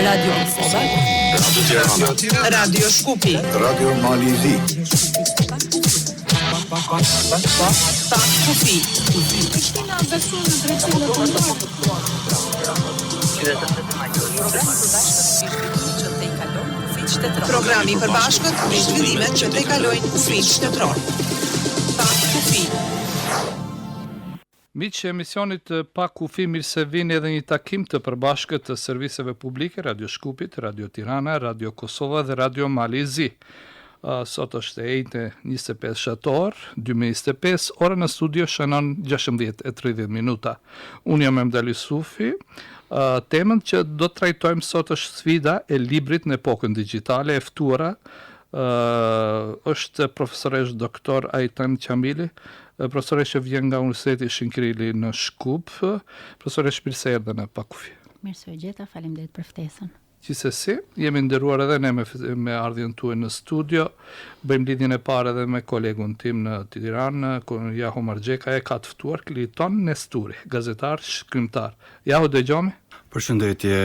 Radio Kosova, Radio Shkupi, Radio Malizi, Kufi. Programi i përbashkët me zhvillimet që të kalojnë kufinë shtetëror. Kufi. Miq e emisionit Pa Kufi, mirë se vini edhe një takim të përbashkët të serviseve publike, Radio Shkupit, Radio Tirana, Radio Kosova dhe Radio Malizi. Sot është e ejtë 25 shtator 2025, ora në studio shënon 16:30 minuta. Unë jam Emdali Sufi. Temën që do të trajtojmë sot është sfida e librit në epokën digjitale. E ftuara është profesoresh doktor Ajtan Qamili, profesoresh që vjen nga Universiteti Shinkrili në Shkup. Profesoresh, mirë se erdhe në Pa Kufi. Mirë se u gjeta, faleminderit për ftesën. Gjithsesi, jemi nderuar edhe ne me ardhjen tuaj në studio. Bëjmë lidhjen e parë edhe me kolegun tim në Tiranë, Jahu Marxheka, e ka të ftuar Kliton Nesturi, gazetar, shkrimtar. Jahu, dëgjoni? Përshëndetje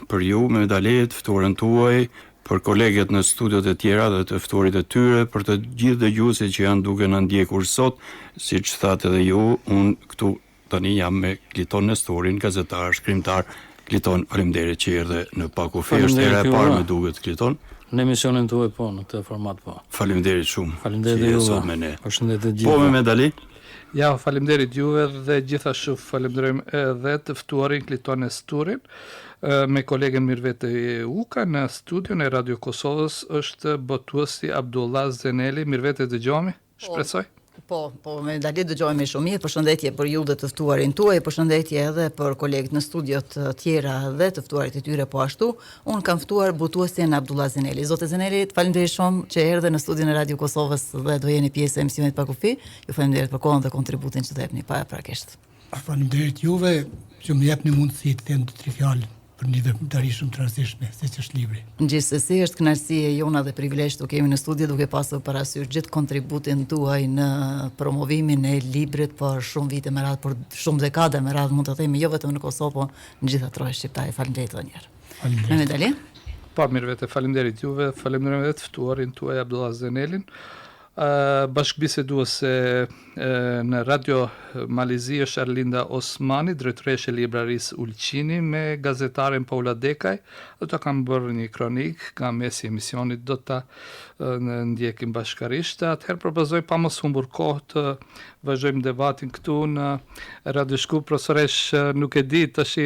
për ju, me medaljet, ftuarën tuaj, për kolegët në studiot e tjera dhe të ftuarit e tyre, për të gjithë dëgjuesit që janë duke na ndjekur sot, siç thatë edhe ju, unë këtu tani jam me Kliton Nesturin, gazetar, shkrimtar. Kliton, faleminderit që erdhe në Pa Kufi. Është hera e parë me duket, Kliton. Në emisionin tuaj po, në këtë format po. Faleminderit shumë. Faleminderit juve. Sot me ne. Përshëndetje të gjithë. Po me medali. Ja, faleminderit juve dhe gjithashtu falenderojmë edhe të ftuarin Kliton Nesturin. Me kolegen Mirvete Uka në studion e Radio Kosovës është botuesi Abdullah Zeneli. Mirvete, dëgjoni? Shpresoj. Po, me dalit dëgjojmë shumë mirë. Përshëndetje për ju dhe të ftuarin tuaj, përshëndetje edhe për kolegët në studiot tjera dhe të ftuarit e tyre po ashtu. Unë kam ftuar botuesin Abdullah Zeneli. Zote Zeneli, faleminderit shumë që erdhe në studion e Radio Kosovës dhe do jeni pjesë e emisionit Pa Kufi. Ju faleminderit për kohën dhe kontributin që të jepni pa prakisht. Faleminderit juve që më jepni mundësi të them 2-3 fjalë për një veprimtari shumë të rëndësishme, siç është libri. Gjithsesi është kënaqësi e jona dhe privilegj të kemi në studio duke pasur parasysh gjithë kontributin tuaj në promovimin e librit për shumë vite me radhë, për shumë dekada me radhë, mund të themi, jo vetëm në Kosovë, por në gjitha trojet shqiptare. Faleminderit edhe një herë. Faleminderit. Me medalje? Po, Mirvete, faleminderit juve, faleminderit edhe të ftuarin tuaj Abdullah Zenelin. Bashkëbiseduese në Radio Malizi është Arlinda Osmani, drejtoresha e librarisë Ulqini, me gazetaren Paula Dekaj. Ata kanë bërë një kronik nga mesi emisionit, do ta ndjekim bashkarisht. Atëherë propozoj pa mos humbur kohë të vazhdojmë debatin këtu në Radio Shkup. Profesoresh, nuk e di tash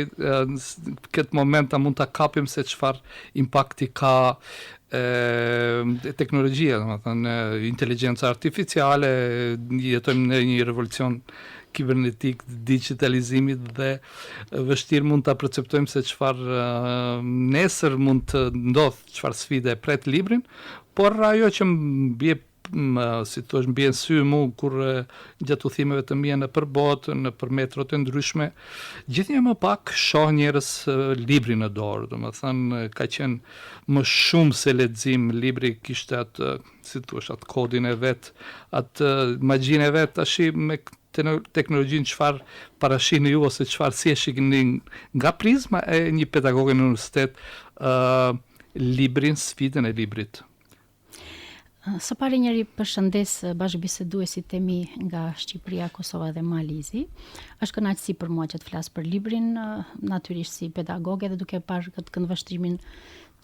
këtë moment a mund ta kapim se çfarë impakti ka teknologjia, domethënë inteligjenca artificiale, jetojmë në një revolucion kibernetik, digitalizimit dhe vështirë mund ta perceptojmë se çfarë nesër mund të ndodh, çfarë sfide e pret librin, por ajo që mbie si thosh mbien sy mu kur gjatë udhimeve të mia në përbot, në për metrot e ndryshme, gjithnjë më pak shoh njerëz librin në dorë, domethënë ka qenë më shumë se lexim. Libri kishte atë, si thosh, atë kodin e vet, atë magjinë e vet. Tash me teknologjinë çfarë parashini ju ose çfarë si e shikni nga prizma e një pedagoge në universitet librin, sfidën e librit? Së pari njëri përshëndes bashkëbiseduesit e mi nga Shqipëria, Kosova dhe Malizi. Është kënaqësi për mua që të flas për librin, natyrisht si pedagoge dhe duke parë këtë këndvështrimin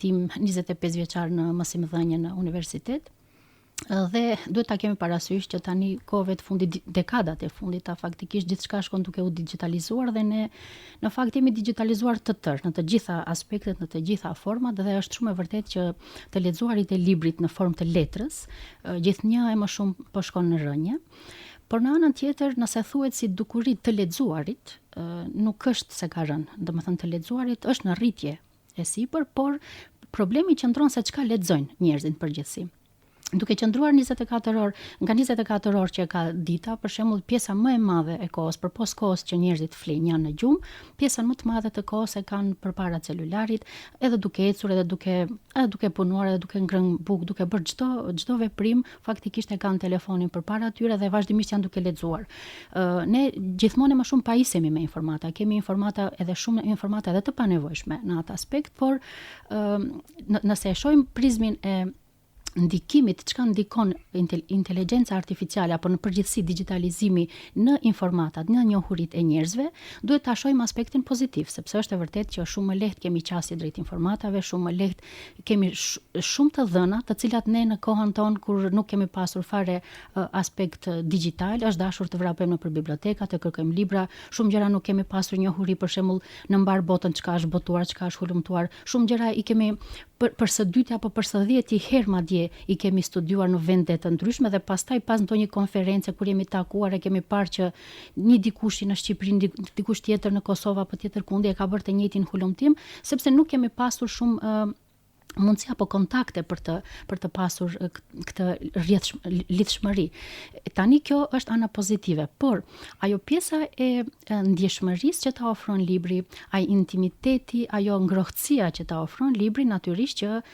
tim 25 vjeçar në mësimdhënie në universitet. Dhe duhet ta kemi parasysh që tani kohëve të fundit, dekadat e fundit, faktikisht gjithçka shkon duke u digitalizuar dhe ne në fakt jemi digitalizuar të tërë, në të gjitha aspektet, në të gjitha format, dhe është shumë e vërtetë që të lexuarit e librit në formë të letrës, gjithnjë e më shumë po shkon në rënje. Por në anën tjetër, nëse thuhet si dukuri të lexuarit, nuk është se ka rënë. Domethënë të lexuarit është në rritje e sipër, por problemi qëndron se çka lexojnë njerëzit në përgjithësi. duke qëndruar 24 orë, nga 24 orë që ka dita, për shembull, pjesa më e madhe e kohës, përpos kohës që njerëzit flinë janë në gjumë, pjesën më të madhe të kohës e kanë përpara celularit, edhe duke ecur, edhe duke punuar, edhe duke ngrënë bukë, duke bërë çdo veprim, faktikisht e kanë telefonin përpara tyre dhe vazhdimisht janë duke lexuar. Ne gjithmonë më shumë pajisemi me informata, kemi informata edhe shumë informata edhe të panevojshme në atë aspekt, por nëse e shohim prizmin e ndikimit, çka ndikon inteligjenca artificiale apo në përgjithësi digitalizimi në informatat, në njohuritë e njerëzve, duhet ta shohim aspektin pozitiv, sepse është e vërtetë që shumë më lehtë kemi qasje drejt informatave, shumë më lehtë kemi shumë të dhëna, të cilat ne në kohën tonë kur nuk kemi pasur fare aspekt digital, është dashur të vrapojmë nëpër biblioteka, të kërkojmë libra, shumë gjëra nuk kemi pasur njohuri, për shembull në mbar botën çka është botuar, çka është hulumtuar, shumë gjëra i kemi për së dyti apo për së 10 herë madje i kemi studiuar në vende të ndryshme dhe pastaj pas ndonjë konferencë kur jemi takuar e kemi parë që një dikush në Shqipëri, dikush tjetër në Kosovë apo tjetër kundi e ka bërë të njëjtin hulumtim, sepse nuk kemi pasur shumë mundësi apo kontakte për të pasur këtë lidhshmëri. Tani kjo është ana pozitive, por ajo pjesa e ndjeshmërisë që ta ofron libri, ai intimiteti, ajo ngrohtësia që ta ofron libri, natyrisht që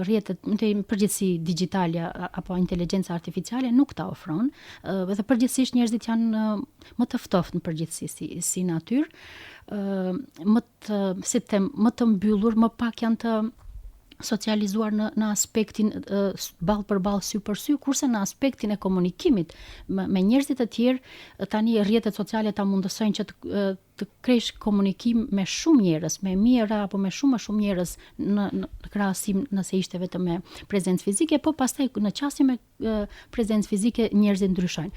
rrjetet në përgjithësi digjitale apo inteligjenca artificiale nuk ta ofron, dhe përgjithsisht njerëzit janë më të ftohtë në përgjithësi si natyrë, më të mbyllur, më pak janë të socializuar në aspektin ballë për ballë, sy për sy, kurse në aspektin e komunikimit me njerëzit e tjerë, tani rrjetet sociale ta mundësojnë që të kresh komunikim me shumë njerëz, me mijëra apo me shumë më shumë njerëz në krahasim nëse ishte vetëm me prezencë fizike, po pastaj në qasje me prezencë fizike njerëzit ndryshojnë.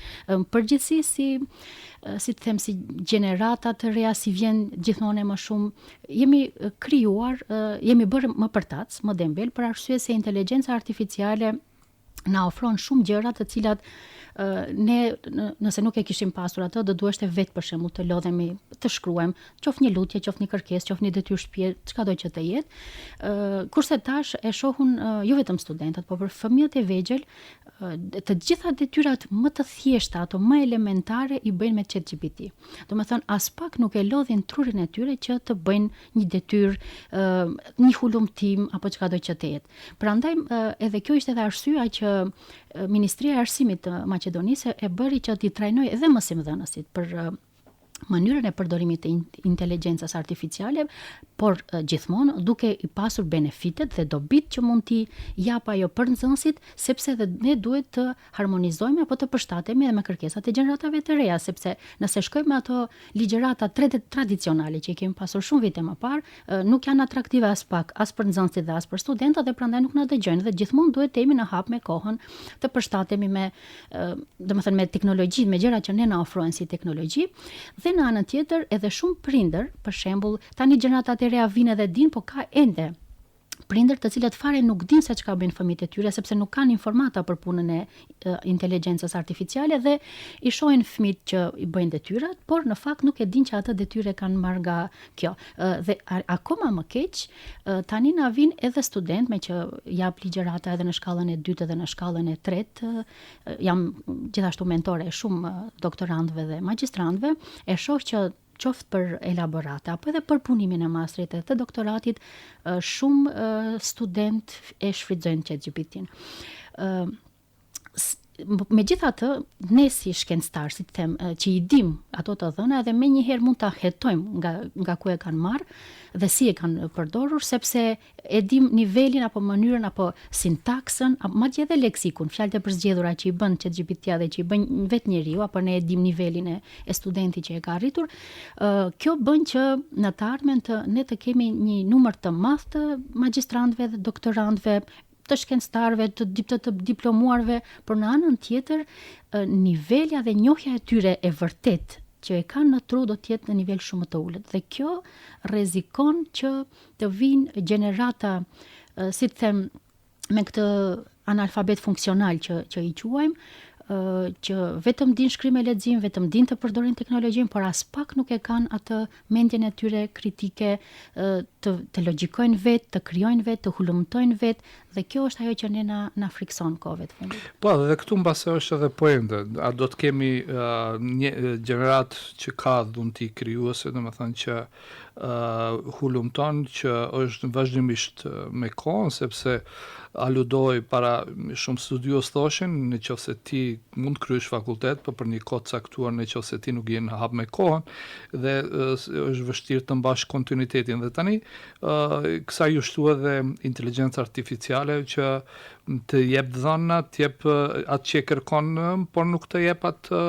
Përgjithësi si të them, si gjenerata të reja, si vjen gjithmonë më shumë, jemi krijuar, jemi bërë më përtac, më dembel, për arsye se inteligjenca artificiale na ofron shumë gjëra të cilat ne nëse nuk e kishim pasur atë, do duheshte vetë për shembull të lodhemi, të shkruajmë, qoftë një lutje, qoftë një kërkesë, qoftë një detyrë shtëpie, çka do që të jetë. Kurse tash e shohun jo vetëm studentët, por për fëmijët e vegjël, të gjitha detyrat më të thjeshta, ato më elementare i bëjnë me ChatGPT. Domethënë as pak nuk e lodhin trurin e tyre që të bëjnë një detyrë, një hulumtim apo çka do që të jetë. Prandaj edhe kjo ishte edhe arsyeja që Ministria e Arsimit të Maqedonisë e bëri që t'i trajnoj edhe mësimdhënësit për mënyrën e përdorimit të inteligjencës artificiale, por gjithmonë duke i pasur benefitet dhe dobit që mund t'i jap ajo për nxënësit, sepse dhe ne duhet të harmonizojmë apo të përshtatemi edhe me kërkesat e gjeneratave të reja, sepse nëse shkojmë ato ligjërata tradicionale që i kemi pasur shumë vite më parë, nuk janë atraktive as pak, as për nxënësit dhe as për studentët, dhe prandaj nuk na dëgjojnë, dhe gjithmonë duhet të jemi në hap me kohën, të përshtatemi me, domethënë me teknologjinë, me gjërat që ne na ofrojnë si teknologji. Dhe në anën tjetër edhe shumë prindër, për shembull, tani gjeneratat e reja vinë edhe din, po ka ende prindër të cilët fare nuk din se çka bëjnë fëmijët e tyre, sepse nuk kanë informata për punën e inteligjencës artificiale dhe i shohin fëmijët që i bëjnë detyrat, por në fakt nuk e din që atë detyre kanë marrë nga kjo. Dhe akoma më keq, tani na vin edhe student me që jap ligjërata edhe në shkallën e dytë dhe në shkallën e tretë. Jam gjithashtu mentore e shumë doktorandëve dhe magjistrantëve, e shoh që qoftë për elaborate apo edhe për punimin e mastrit e të doktoratit, shumë student e shfrytëzojnë ChatGPT-n. Megjithatë, ne si shkencëtar, si të them, që i dim ato të dhëna, edhe menjëherë mund ta hetojmë nga ku e kanë marrë dhe si e kanë përdorur, sepse e dim nivelin apo mënyrën apo sintaksën, madje edhe leksikun, fjalët e përzgjedhura që i bën ChatGPT-ja dhe që i bën vetë njeriu, apo ne e dim nivelin e studentit që e ka arritur. Kjo bën që në të ardhmen ne të kemi një numër të madh të magjistrantëve dhe doktorantëve, të shkencëtarëve, të diplomuarve, por në anën tjetër nivelja dhe njohja e tyre e vërtet që e kanë në tru do të jetë në nivel shumë të ulët. Dhe kjo rrezikon që të vinë gjenerata, si të them, me këtë analfabet funksional që i quajmë, që vetëm din shkrim e lexim, vetëm din të përdorin teknologjinë, por as pak nuk e kanë atë mendjen e tyre kritike, të logjikojnë vetë, të krijojnë vetë, të hulumtojnë vetë, dhe kjo është ajo që ne na frikson kohëve të fundit. Po, dhe këtu mbase është edhe poente. A do të kemi një gjenerat që ka dhunti krijuese, domethënë që hulumton, që është vazhdimisht me kohën, sepse aludoj para shumë studios thoshin, në qoftë se ti mund të kryesh fakultet, por për një kohë të caktuar në qoftë se ti nuk je në hap me kohën, dhe është vështirë të mbash kontinuitetin. Dhe tani kësaj u shtu edhe inteligjenca artificiale që të jep dhëna, të jep atë që e kërkon, por nuk të jep atë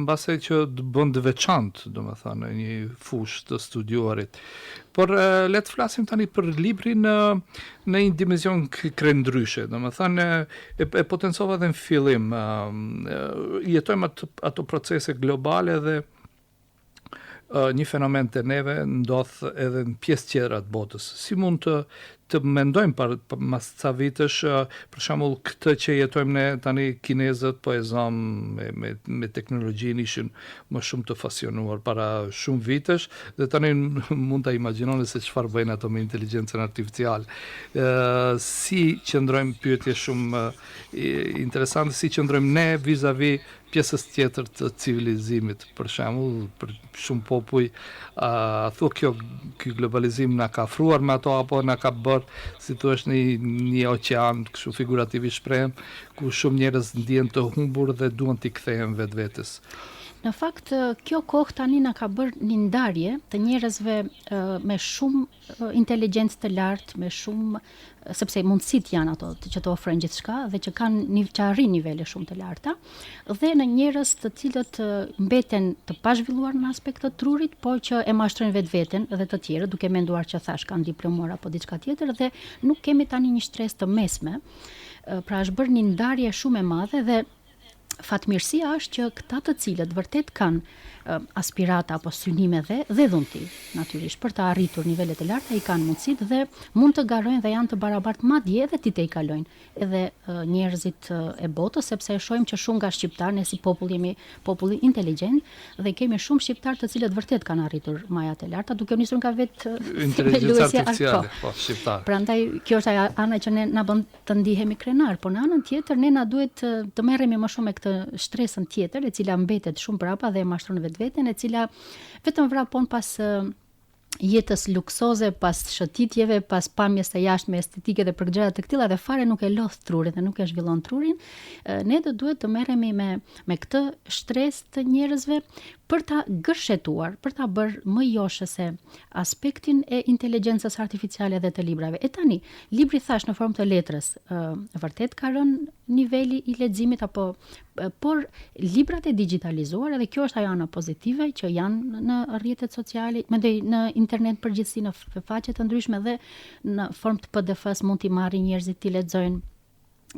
mbase që të bën të veçantë, domethënë një fushë të studiuarit. Por le të flasim tani për librin në një dimension krendryshe, domethënë e potencova edhe në fillim. Jetojmë ato procese globale dhe një fenomen të neve ndodh edhe në pjesë tjera të botës. Si mund të mendojmë mas ca vitesh, për shembull këtë që jetojmë ne tani, kinezët po e zëm me teknologjinë, ishin më shumë të pasionuar para shumë vitesh, dhe tani mund ta imagjinoni se çfarë bëjnë ato me inteligjencën artificiale. Si qëndrojmë, pyetje shumë interesante, si qëndrojmë ne vis-a-vis pjesës tjetër të civilizimit, për shembull, për shumë popull, thua ky globalizim na ka afruar me ato, apo na ka bërë, si thua, një oqean, kështu figurativisht shprehem, ku shumë njerëz ndihen të humbur dhe duan t'i kthehen vetvetes. Në fakt, kjo kohë tani na ka bërë një ndarje të njerëzve me shumë inteligjencë të lartë, me shumë, sepse mundësit janë ato që të ofrojnë gjithçka dhe që arrin nivele shumë të larta, dhe në njerëz të cilët mbeten të pazhvilluar në aspekt të trurit, por që e mashtrojnë vetveten dhe të tjerë, duke menduar që thash kanë diplomor apo diçka tjetër, dhe nuk kemi tani një shtresë të mesme. Pra është bërë një ndarje shumë e madhe, dhe fatmirësia është që këta të cilët vërtet kanë aspirata apo synime dhe dhunti, natyrisht, për të arritur nivele të larta, i kanë mundësitë dhe mund të garojnë dhe janë të barabartë, madje edhe ti të i kalojnë edhe njerëzit e botës, sepse e shohim që shumë nga shqiptarë, ne si popull jemi populli inteligjent dhe kemi shumë shqiptarë të cilët vërtet kanë arritur majat e larta, duke nisur nga vetë inteligjenca artificiale, po, shqiptar. Prandaj kjo është ajo ana që ne na bën të ndihemi krenar, por në anën tjetër ne na duhet të merremi më shumë me këtë shtresën tjetër, e cila mbetet shumë brapa dhe e mashtron vetveten, e cila vetëm vrapon pas jetës luksoze, pas shëtitjeve, pas pamjes së jashtme estetike dhe për gjëra të këtilla, dhe fare nuk e lodh trurin dhe nuk e zhvillon trurin. Ne duhet të merremi me këtë shtresë të njerëzve për ta gërshetuar, për ta bërë më joshëse aspektin e inteligjencës artificiale dhe të librave. E tani, libri thash në formë të letrës, vërtet ka rënë niveli i leximit, por librat e digitalizuar, edhe kjo është ajo ana pozitive, që janë në rrjetet sociale, mendoj në internet përgjithësi, në faqe të ndryshme dhe në formë të PDF-s mund t'i marrin njerëzit t'i lexojnë,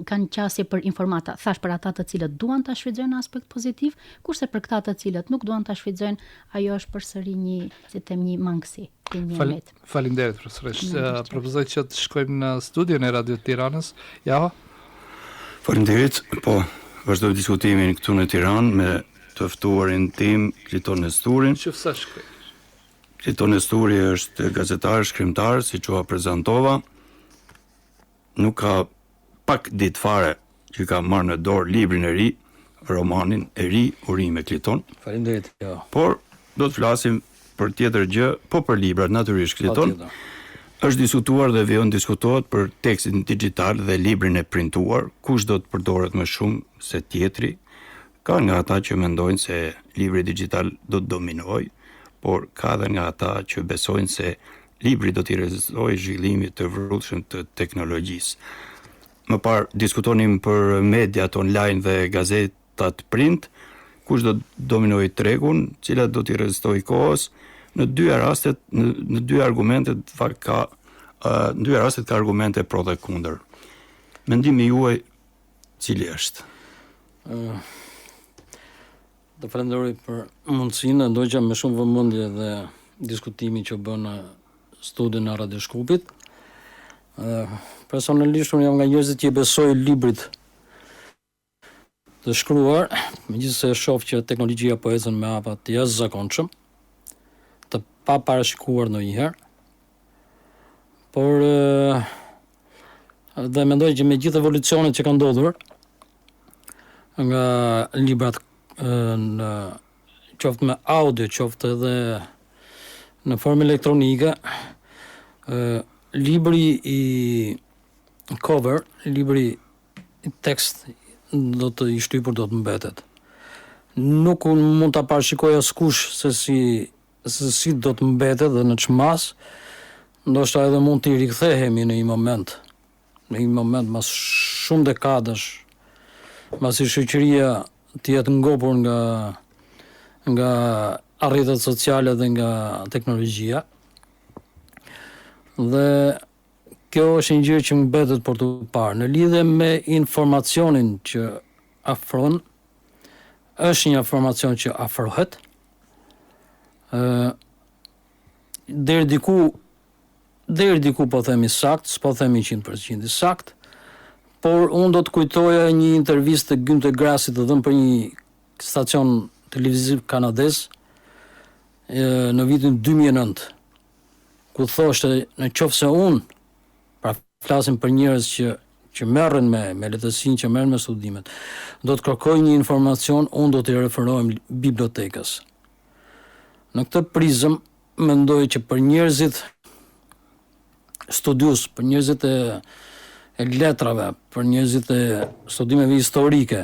kanë qasje për informata, thash për ata të cilët duan ta shfrytëzojnë në aspekt pozitiv, kurse për këta të cilët nuk duan ta shfrytëzojnë, ajo është përsëri një mangësi. Faleminderit profesoresh. Propozoj që të shkojmë në studion e Radio Tiranës. Ja. Faleminderit. Po, vazhdoj diskutimin këtu në Tiranë me të ftuarin tim, Kriton Nesturin. Çfarë shkoj? Kriton Nesturi është gazetar, shkrimtar, siç u prezantova. Nuk ka pak ditë fare që ka marrë në dorë librin e ri, romanin e ri, Urimi me Kliton. Faleminderit. Jo. Por do të flasim për tjetër gjë, po për librat natyrisht Kliton. Është diskutuar dhe vjen diskutohet për tekstin digital dhe librin e printuar, kush do të përdoret më shumë se tjetri. Ka nga ata që mendojnë se libri digital do të dominojë, por ka edhe nga ata që besojnë se libri do t'i rezistojë zhvillimit të vrullshëm të teknologjisë. Më parë diskutonim për mediat online dhe gazetat print, kush do të dominojë tregun, cilat do t'i rezistojë kohës. Në dy rastet, në dy argumentet ka argumente pro dhe kundër. Mendimi juaj cili është? Të falenderoj për mundësinë, ndoqja me shumë vëmendje dhe diskutimin që bën në studion e Radio Shkupit. Personalisht unë jam nga njerëzit që besoj librit të shkruar, megjithëse shoh që teknologjia po ecën me hapa të jashtëzakonshëm, të pa parashikuar ndonjëherë, por dhe mendoj që me gjithë evolucionet që kanë ndodhur nga librat në qoftë me audio, qoftë edhe në formë elektronike, libri i cover, libri i tekst do të i shtypur do të mbetet. Nuk mund ta parashikoj askush se si do të mbetet dhe në çmas, ndoshta edhe mund të rikthehemi në një moment mas shumë dekadash, masi shoqëria të jetë ngopur nga rrjetet sociale dhe nga teknologjia. Dhe kjo është një gjë që mbetet për të parë. Në lidhje me informacionin që afron, është një informacion që afrohet. Deri diku po themi sakt, s'po themi 100% sakt, por unë do të kujtoja një intervistë të Günter Grassit të dhënë për një stacion televiziv kanadez në vitin 2009, ku thoshte në qoftë se unë, pra flasim për njerëz që merren me lehtësinë, që merren me studimet, do të kërkoj një informacion, unë do t'i referohem bibliotekës. Në këtë prizëm mendoj që për njerëzit studius, për njerëzit e letrave, për njerëzit e studimeve historike,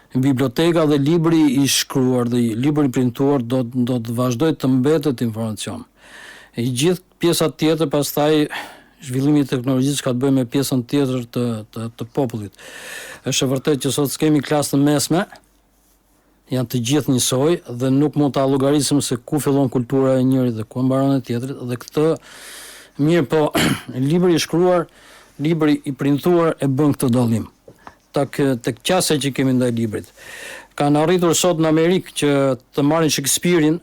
biblioteka dhe libri i shkruar dhe libri i printuar do të vazhdoj të mbetet informacion. E gjithë pjesa tjetër pastaj zhvillimi i teknologjisë ka të bëjë me pjesën tjetër të popullit. Është e vërtetë që sot s'kemi klasë të mesme, janë të gjithë njësoj dhe nuk mund ta llogarisim se ku fillon kultura e njërit dhe ku mbaron e tjetrit, dhe këtë mirë po libri i shkruar, libri i printuar e bën këtë dallim. Tek qasja që kemi ndaj librit. Kanë arritur sot në Amerikë që të marrin Shakespeare-in,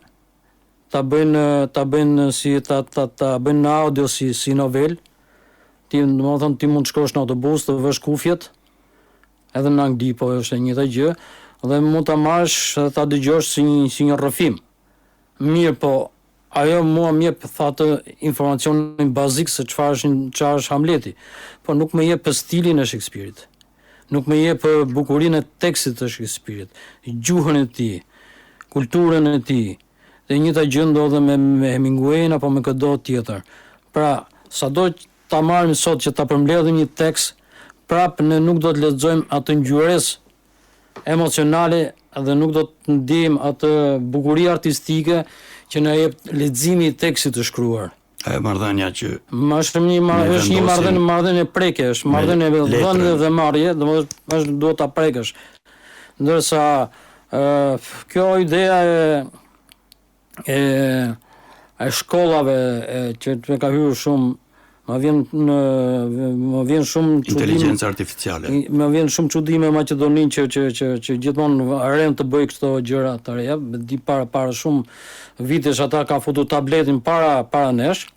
ta bëjnë si ta bëjnë në audio si novel. Ti domethënë ti mund të shkosh në autobus, të vësh kufjet, edhe në Angli po është e njëjta gjë, dhe mund ta marrësh ta dëgjosh si një rrëfim. Mirë po, ajo mua më jep thatë informacionin bazik se çfarë është Hamleti, por nuk më jep stilin e Shakespeare-it. Nuk më jep bukurinë e tekstit të Shakespeare-it, gjuhën e tij, kulturën e tij. Dhe njëta gjë ndodhe me Hemingway apo me çdo tjetër. Pra, sado ta marrim sot që ta përmbledhim një tekst, prapë ne nuk do të lexojmë atë ngjyresë emocionale dhe nuk do të ndjejmë atë bukuri artistike që na jep leximi i tekstit të shkruar. Ajo marrëdhënia që është një marrëdhënie preke, është marrëdhënie dhënë dhe marrje, domethënë duhet ta prekësh. Ndërsa kjo ideja e shkollave që më ka hyrë shumë, më vjen shumë inteligjencë artificiale. Më vjen shumë çudi me Maqedoninë që gjithmonë ren të bëj këto gjëra të reja, di para shumë vitesh ata ka futur tabletin para nesh.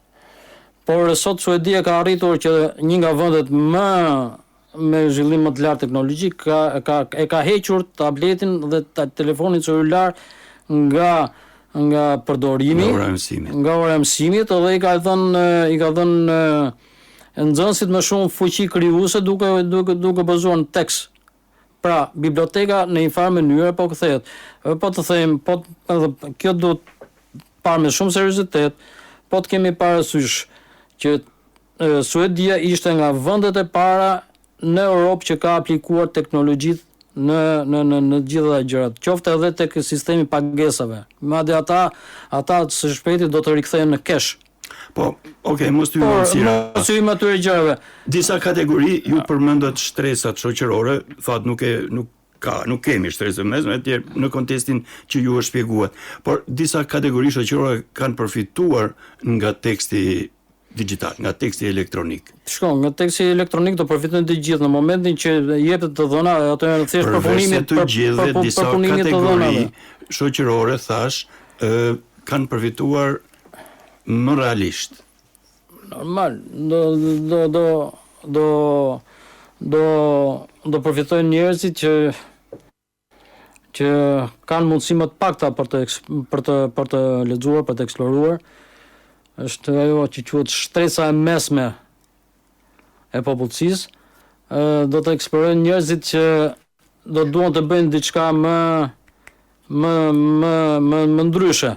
Por sot Suedia ka arritur që një nga vendet me zhvillim më të lartë teknologjik ka hequr tabletin dhe telefonin celular nga përdorimi, nga ora e mësimit, dhe i ka dhënë nxënësit më shumë fuqi krijuese duke bazuar në tekst. Pra, biblioteka në një farë mënyrë po kthehet. Po të them, kjo duhet parë me shumë seriozitet, po të kemi parasysh që Suedia ishte nga vendet e para në Europë që ka aplikuar teknologjitë në gjitha gjërat, qoftë edhe tek sistemi pagesave. Madje ata së shpejti do të rikthehen në kesh. Po, okay, mos ty mësira. Mos hyjmë atyre gjërave. Disa kategori ju përmendët shtresat shoqërore, thatë nuk kemi shtresë mesme etj në kontekstin që ju e shpjeguat. Por disa kategori shoqërore kanë përfituar nga teksti digital, nga teksti elektronik. Nga teksti elektronik do përfitojnë të gjithë në momentin që jepet të dhëna, ato janë thjesht përpunimi të gjithë disa kategori shoqërore thash kanë përfituar më realisht. Normal, do përfitojnë njerëzit që kanë mundësi më të pakta për të lexuar, për të eksploruar. është ajo që quhet shtresa e mesme e popullsisë, do të eksplorojnë njerëzit që do duan të bëjnë diçka më ndryshe.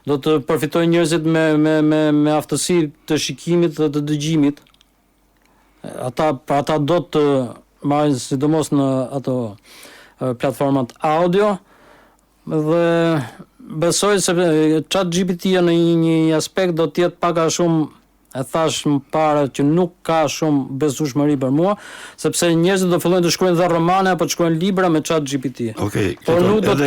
Do të përfitojnë njerëzit me aftësi të shikimit dhe të dëgjimit. Ata do të marrin sidomos në ato platformat audio dhe besoj se ChatGPT-ja në një aspekt do të jetë pak a shumë, e thash më parë që nuk ka shumë besueshmëri për mua, sepse njerëzit do fillojnë të shkruajnë dhe romane apo të shkruajnë libra me ChatGPT. Okej. Por nuk do të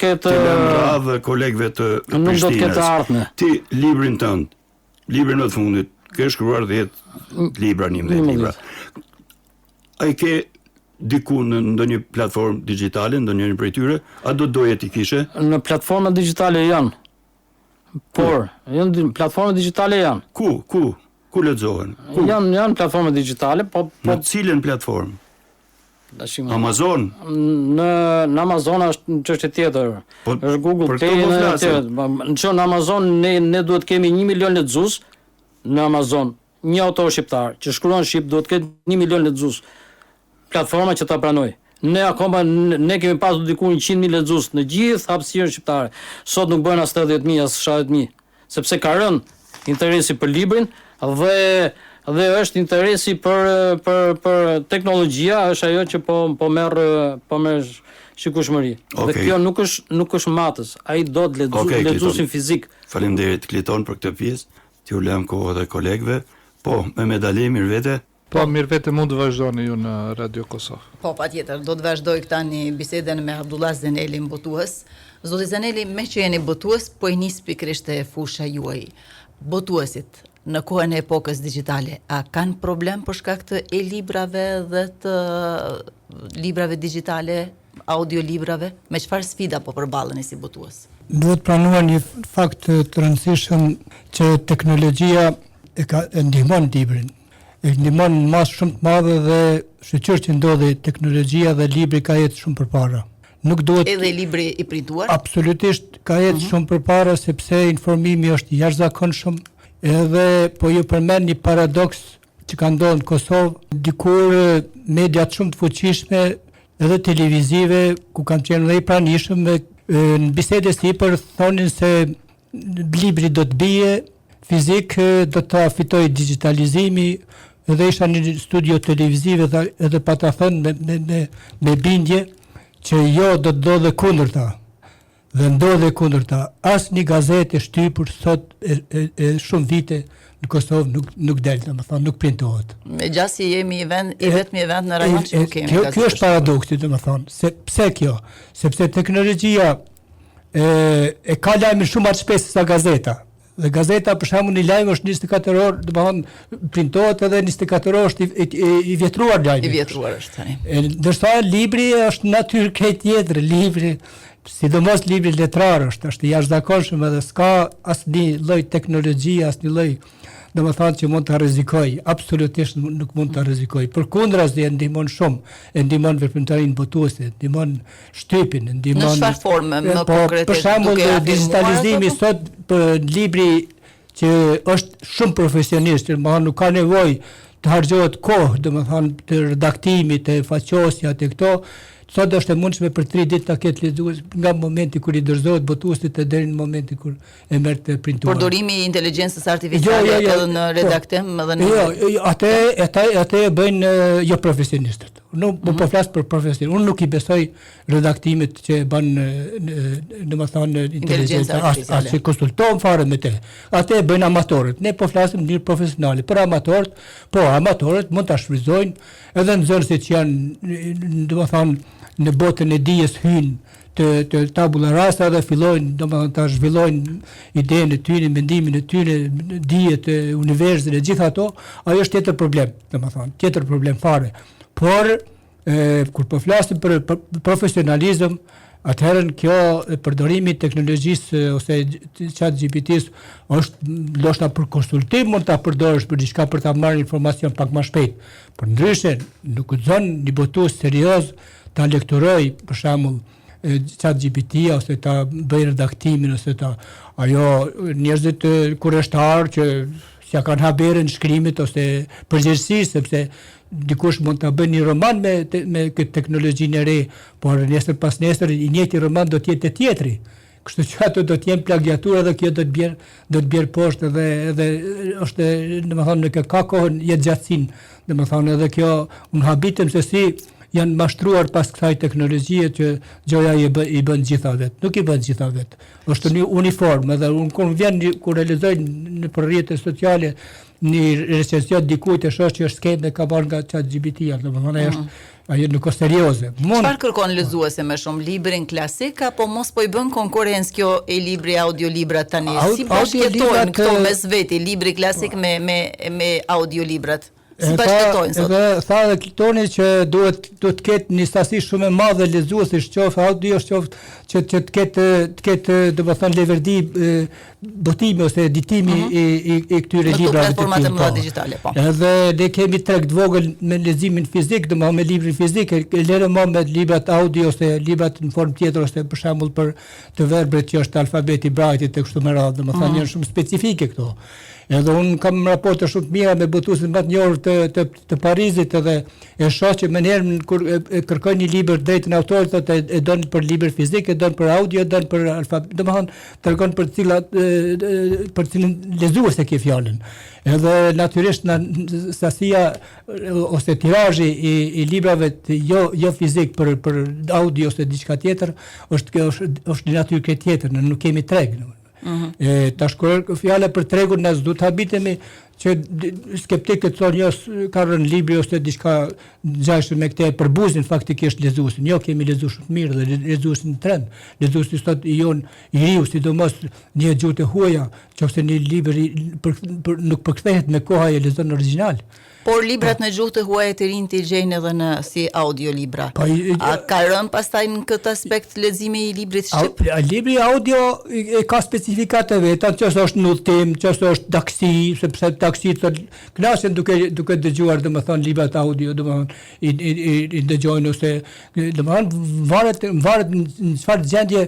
ketë radhë kolegëve të Prishtinës. Nuk do të ketë ardhme. Ti librin tënd, librin më të fundit, ke shkruar 10 libra, 11 libra. Ai ke diku në ndonjë platformë digjitale, ndonjërin prej tyre, a do doje ti kishe? Në platforma digjitale janë. Por, platforma digjitale janë. Ku lexohen? Janë platforma digjitale, po në cilën platformë? Amazon? Në Amazon është çështje tjetër. Është Google Play, në Amazon ne duhet kemi 1 milion lexues në Amazon. Një autor shqiptar që shkruan shqip duhet ketë 1 milion lexues. Platforma që ta pranoj. Ne kemi pasur diku 100.000 lexues në gjithë hapësirën shqiptare. Sot nuk bëhen as 80.000 as 70.000, sepse ka rënë interesi për librin dhe është interesi për teknologjia, është ajo që po merr shikueshmëri. Dhe kjo nuk është matës, ai do të lexuesin fizik. Faleminderit Kliton për këtë pjesë. T'ju lëm kohë dhe kolegëve. Po, me medalje mirë vete. Po, mirë vete mund të vazhdoni ju në Radio Kosovë. Po, patjetër, do të vazhdoj këta një biseden me Abdullah Zeneli botues. Zoti Zeneli, me që jeni botues, po i nis pikërisht e fusha juaj. Botuesit në kohën e epokës digjitale, a kanë problem për shkak të e-librave dhe të librave digjitale, audiolibrave? Me çfarë sfida po përballeni si botues? Duhet pranuar një fakt të rëndësishëm që teknologjia e ndihmon librin. E ndihmon në masë shumë të madhe dhe shqyqyr që ndodhi teknologjia dhe libri ka jetë shumë përpara. Nuk duhet edhe libri i printuar? Absolutisht ka jetë shumë përpara sepse informimi është jashtëzakonshëm, edhe po ju përmend një paradoks që ka ndodhur në Kosovë, dikur mediat shumë të fuqishme edhe televizive ku kanë qenë dhe i pranishëm në bisede sipër thonin se libri do të bie fizik, do të fitoj digitalizimi, edhe isha një studio televizive edhe pa ta thënë me bindje që jo do të ndodhe kundërta. Dhe ndodhe kundërta. Asë një gazetë e shtypur sot e shumë vite në Kosovë nuk del, domethënë nuk printohet. Me gjasi jemi vetëm i vend në rajon që nuk kemi gazetë. Kjo është paradoksi, domethënë. Pse kjo? Sepse teknologjia e ka lajme shumë atë shpesë sa gazeta. Dhe gazeta për shembull një lajm është 24 orë, domethënë printohet edhe 24 orë është i vjetruar lajmi. I vjetruar është tani. Ndërsa libri është natyrë krejt tjetër, libri, sidomos libri letrar është i jashtëzakonshëm edhe s'ka asnjë lloj teknologjie, asnjë lloj domethënë që mund ta rrezikoj, absolutisht nuk mund ta rrezikoj. Përkundrazi e ndihmon shumë, e ndihmon veprimtarinë botuese, ndihmon shtypin, ndihmon. Në çfarë forme më konkretisht? Për shembull, digitalizimi sot për libri që është shumë profesionist, domethënë nuk ka nevojë të harxhohet kohë, domethënë të redaktimit, të faqosja, të këto. Sot është e mundshme për 3 ditë ta ketë lexues nga momenti kur i dorëzohet botuesit deri në momentin kur e merr të printuar. Përdorimi i inteligjencës artificiale edhe në redaktim edhe në atë e bëjnë jo profesionistët. Nuk po flas për profesionistë. Unë nuk i besoj redaktimit që bën domethënë inteligjenca artificiale. As konsulton fare me të. Atë e bëjnë amatorët. Ne po flasim në profesionale. Për amatorët, po amatorët mund ta shfrytëzojnë edhe nxënësit që janë domethënë në botën e dijes hynë të tabula rasa dhe fillojnë domethënë ta zhvillojnë idenë e tyre, mendimin e tyre, dijet e universin e gjithë ato, ajo është tjetër problem, domethënë, tjetër problem fare. Por kur po flasim për profesionalizëm, atëherën kjo përdorimi i teknologjisë ose ChatGPT-s është ndoshta për konsultim mund ta përdorësh për diçka për ta marrë informacion pak më shpejt. Por ndryshe nuk guxon një botues serioz ta lekturoj për shembull ChatGPT ose ta bëjë redaktimin ose ajo njerëzit kurreshtar që s'ja kanë haberën shkrimit ose përgjegjësisë, sepse dikush mund ta bëjë një roman me këtë teknologjinë e re, por nesër pas nesër i njëjti roman do të jetë tjetri. Kështu që ato do të jenë plagiatura dhe kjo do të bjerë poshtë edhe është, domethënë, në ka kohën jetë gjatësinë. Domethënë edhe kjo unë habitem se si janë mashtruar pas kësaj teknologjie që gjoja i bën gjitha vetë. Nuk i bën gjitha vetë. Është një uniform, edhe unë kur realizoj në për rrjetet sociale një recension dikujt e shoh që është skeme ka bërë nga ChatGPT, domethënë ajo nuk është serioze. Çfarë kërkon lexuese më shumë, librin klasik apo mos po i bën konkurrencë kjo e libri audiolibra tani? Si bashkëtojnë këto mes veti, libri klasik me audiolibrat? Si bashkëtojnë sot? Edhe tha dhe Toni që duhet të ketë një sasi shumë e madhe lexuesish, qoftë audio, qoftë që të ketë domethënë leverdi botimi ose editimi i këtyre librave të platformat e mëdha digjitale, po. Edhe ne kemi treg të vogël me leximin fizik, domethënë me librin fizik, lërë më me librat audio ose librat në formë tjetër, ose për shembull për të verbrit që është alfabeti Braille e kështu me radhë, domethënë janë shumë specifike këto. Edhe unë kam raporte shumë të mira me botuesin më të njohur të Parizit, edhe e shoh që menherë kur kërkoj një libër drejtën e autorit, thotë e don për libër fizik, e don për audio, e don për alfabet, domethënë tregon për cilën lexues e ke fjalën. Edhe natyrisht sasia ose tirazhi i librave jo fizik për audio ose diçka tjetër është një natyrë tjetër, ne nuk kemi treg. Tash kur fjala për tregun ne s'du të habitemi që skeptikët thonë jo ka rënë libri ose diçka ngjashme me këtë për buzin faktikisht lexuesin. Jo, kemi lexuar shumë mirë dhe lexuesin trend. Lexuesi sot i riu, sidomos një gjuhë të huaja, nëse një libër nuk përkthehet me koha e lexon origjinal. Por librat në gjuhë të huaja të rinj të gjejnë edhe në si audiolibra. A ka rënë pastaj në këtë aspekt leximi i librit shqip? Libri audio ka specifikat e veta, nëse është në udhtim, nëse është taksi, sepse taksit klasen duke dëgjuar domethënë librat audio, domethënë i dëgjojnë ose domethënë varet në çfarë gjendje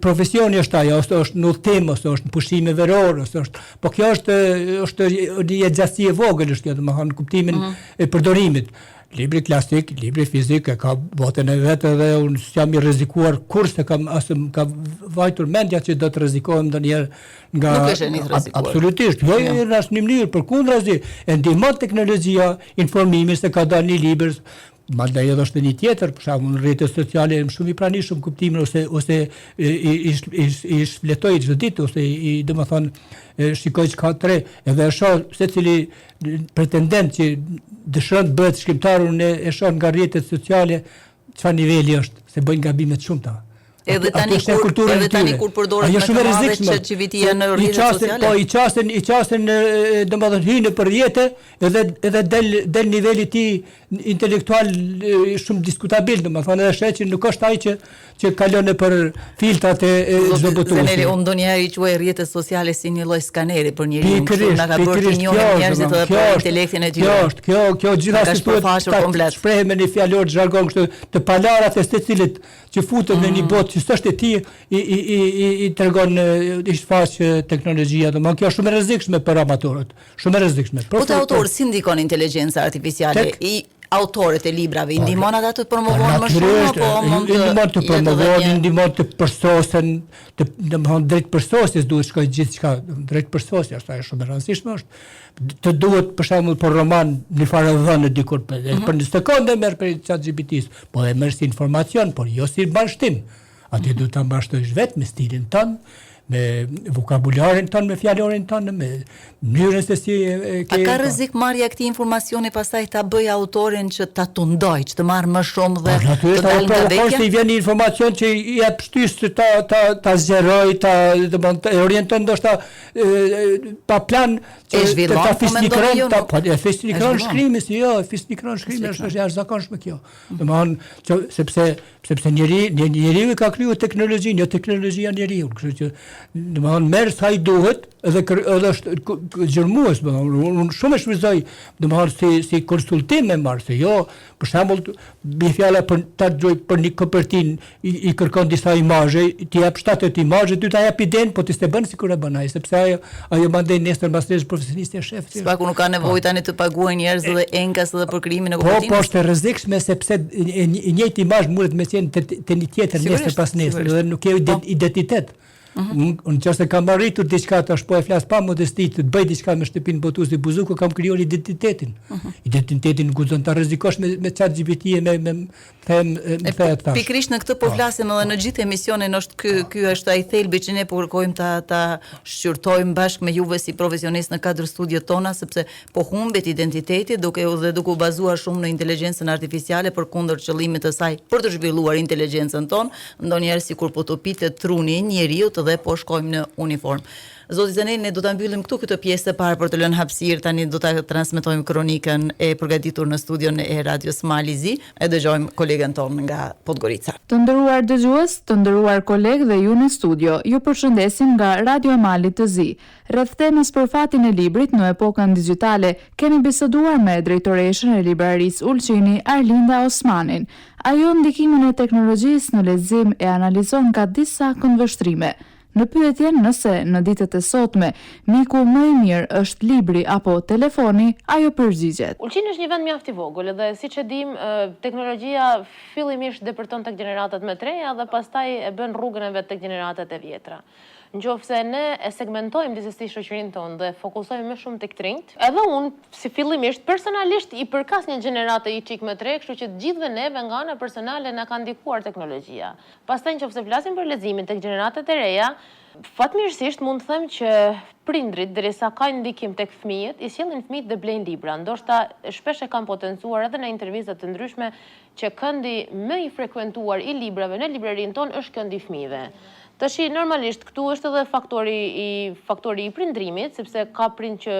profesioni është ajo, ose është në udhtim, ose është në pushime verore, ose është, po kjo është një gjatësi e vogël është kjo, domethënë kuptimin e përdorimit. Libri klasik, libri fizik e ka botën e vetë dhe unë s'jam i rrezikuar kurse ka vajtur mendja që do të rrezikohem ndonjëherë nga nuk është një rrezikuar. Absolutisht, jo në asnjë mënyrë, përkundrazi, e ndihmon teknologjia informimi se ka dalë një libër. Mandaj edhe është një tjetër, për shembull në rrjetet sociale shumë i pranishëm kuptimin ose i shfletoj çdo ditë ose i domethënë shikoj çka tre, edhe e shoh secili pretendent që dëshiron të bëhet shkrimtar, unë e shoh nga rrjetet sociale çfarë niveli është, se bëjnë gabime të shumta. Edhe tani kur përdoret me kanale ChatGPT në rrjetet sociale. Po i qasen domethënë hynë për rrjete, edhe del niveli i tij intelektual shumë diskutabil, domethënë edhe sheh që nuk është ai që kalon për filtrat e çdo botuesi. Zeneli, unë ndonjëherë i quaj rrjetet sociale si një lloj skaneri për njeriu, na ka bërë të njohim njerëzit edhe për intelektin e tyre. Kjo gjithashtu duhet shpreh me një fjalor jargon kështu të palarat e secilit që futen në një botë që s'është e tij i tregon i shfaq teknologjia, domethënë kjo është shumë e rrezikshme për amatorët, shumë e rrezikshme. Po të autorët si ndikon inteligjenca artificiale i autorët e librave, i ndihmon ata të promovojnë më shumë apo mund të promovojnë, ndihmon të përsosen, domethënë drejt përsosjes duhet shkojë gjithçka, drejt përsosjes, është shumë e rëndësishme është. Të duhet për shembull për roman në farë dhënë dikur për një sekondë merr për ChatGPT-s, po e merr si informacion, por jo si bashkëtim. Atë duhet ta mbashtojsh vetë me stilin tënd, me vokabularin tonë, me fjalorin tonë, me mënyrën se si A ka rrezik marrja këtij informacioni pastaj ta bëj autorin që ta tundoj, që të marrë më shumë dhe të dalë nga vekja? Se i vjen një informacion që i jep shtys ta zgjeroj, ta orienton ndoshta pa plan që ta fisnikron shkrimi, fisnikron shkrimi është jashtëzakonshme kjo. Domethënë sepse njeriu ka kriju teknologjinë, jo teknologjia njeriu, kështu që domethënë merr sa i duhet edhe është gjërmues, unë shumë e shfrytëzoj domethënë si konsultim me marr, se jo, për shembull, bi fjala për ta gjoj për një kopertinë i kërkon disa imazhe, ti jap 7 imazhe, ty ta jap iden, po ti s'e bën sikur e bën ai, sepse ajo mandej nesër mbas nesër profesionisti e shef. Spaku nuk ka nevojë tani të paguajë njerëz edhe enkas edhe për krijimin e kopertinës. Po është e rrezikshme sepse i njëjti imazh mund të më qenë te një tjetër nesër pas nesër, dhe nuk ke identitet. Unë qëse kam arritur diçka tash po e flas pa modesti të bëj diçka me shtëpinë botuesi Buzuku, kam krijuar identitetin. Identitetin guxon ta rrezikosh me ChatGPT me them. Pikërisht në këtë po flasim edhe në gjithë emisionin, është ky është ai thelbi që ne po kërkojmë ta shqyrtojmë bashkë me juve si profesionistë në kadër studiet tona, sepse po humbet identiteti duke u bazuar shumë në inteligjencën artificiale përkundër qëllimit të saj për të zhvilluar inteligjencën tonë, ndonjëherë sikur po topitet truni i njeriut dhe po shkojmë në uniform. Zoti Zenel, ne do ta mbyllim këtu këtë pjesë e parë për të lënë hapësirë, tani do ta transmetojmë kronikën e përgatitur në studion e Radios Malizi, e dëgjojmë kolegën tonë nga Podgorica. Të nderuar dëgjues, të nderuar kolegë dhe ju në studio, ju përshëndesim nga Radio Mali të Zi. Rreth temës për fatin e librit në epokën digjitale, kemi biseduar me drejtoreshën e librarisë Ulqini, Arlinda Osmanin. Ajo ndikimin e teknologjisë në lexim e analizon nga disa këndvështrime. Në pyetjen nëse në ditët e sotme miku më i mirë është libri apo telefoni, ajo përgjigjet. Ulqini është një vend mjaft i vogël dhe siç e dim, teknologjia fillimisht depërton tek gjeneratat më të reja dhe pastaj e bën rrugën e vet tek gjeneratat e vjetra. Nëse ne e segmentojmë gjithsesi shoqërinë tonë dhe fokusojmë më shumë tek trinjt, edhe unë si fillimisht personalisht i përkas një gjenerate i çik më të re, kështu që të gjithëve neve nga ana personale na ka ndikuar teknologjia. Pastaj nëse flasim për leximin tek gjeneratat e reja, fatmirësisht mund të them që prindrit, derisa ka ndikim tek fëmijët, i sjellin fëmijët dhe blejnë libra. Ndoshta shpesh e kanë potencuar edhe në intervista të ndryshme që këndi më i frekuentuar i librave në librarinë tonë është këndi i fëmijëve. Tashi normalisht këtu është edhe faktori i prindrimit, sepse ka prind që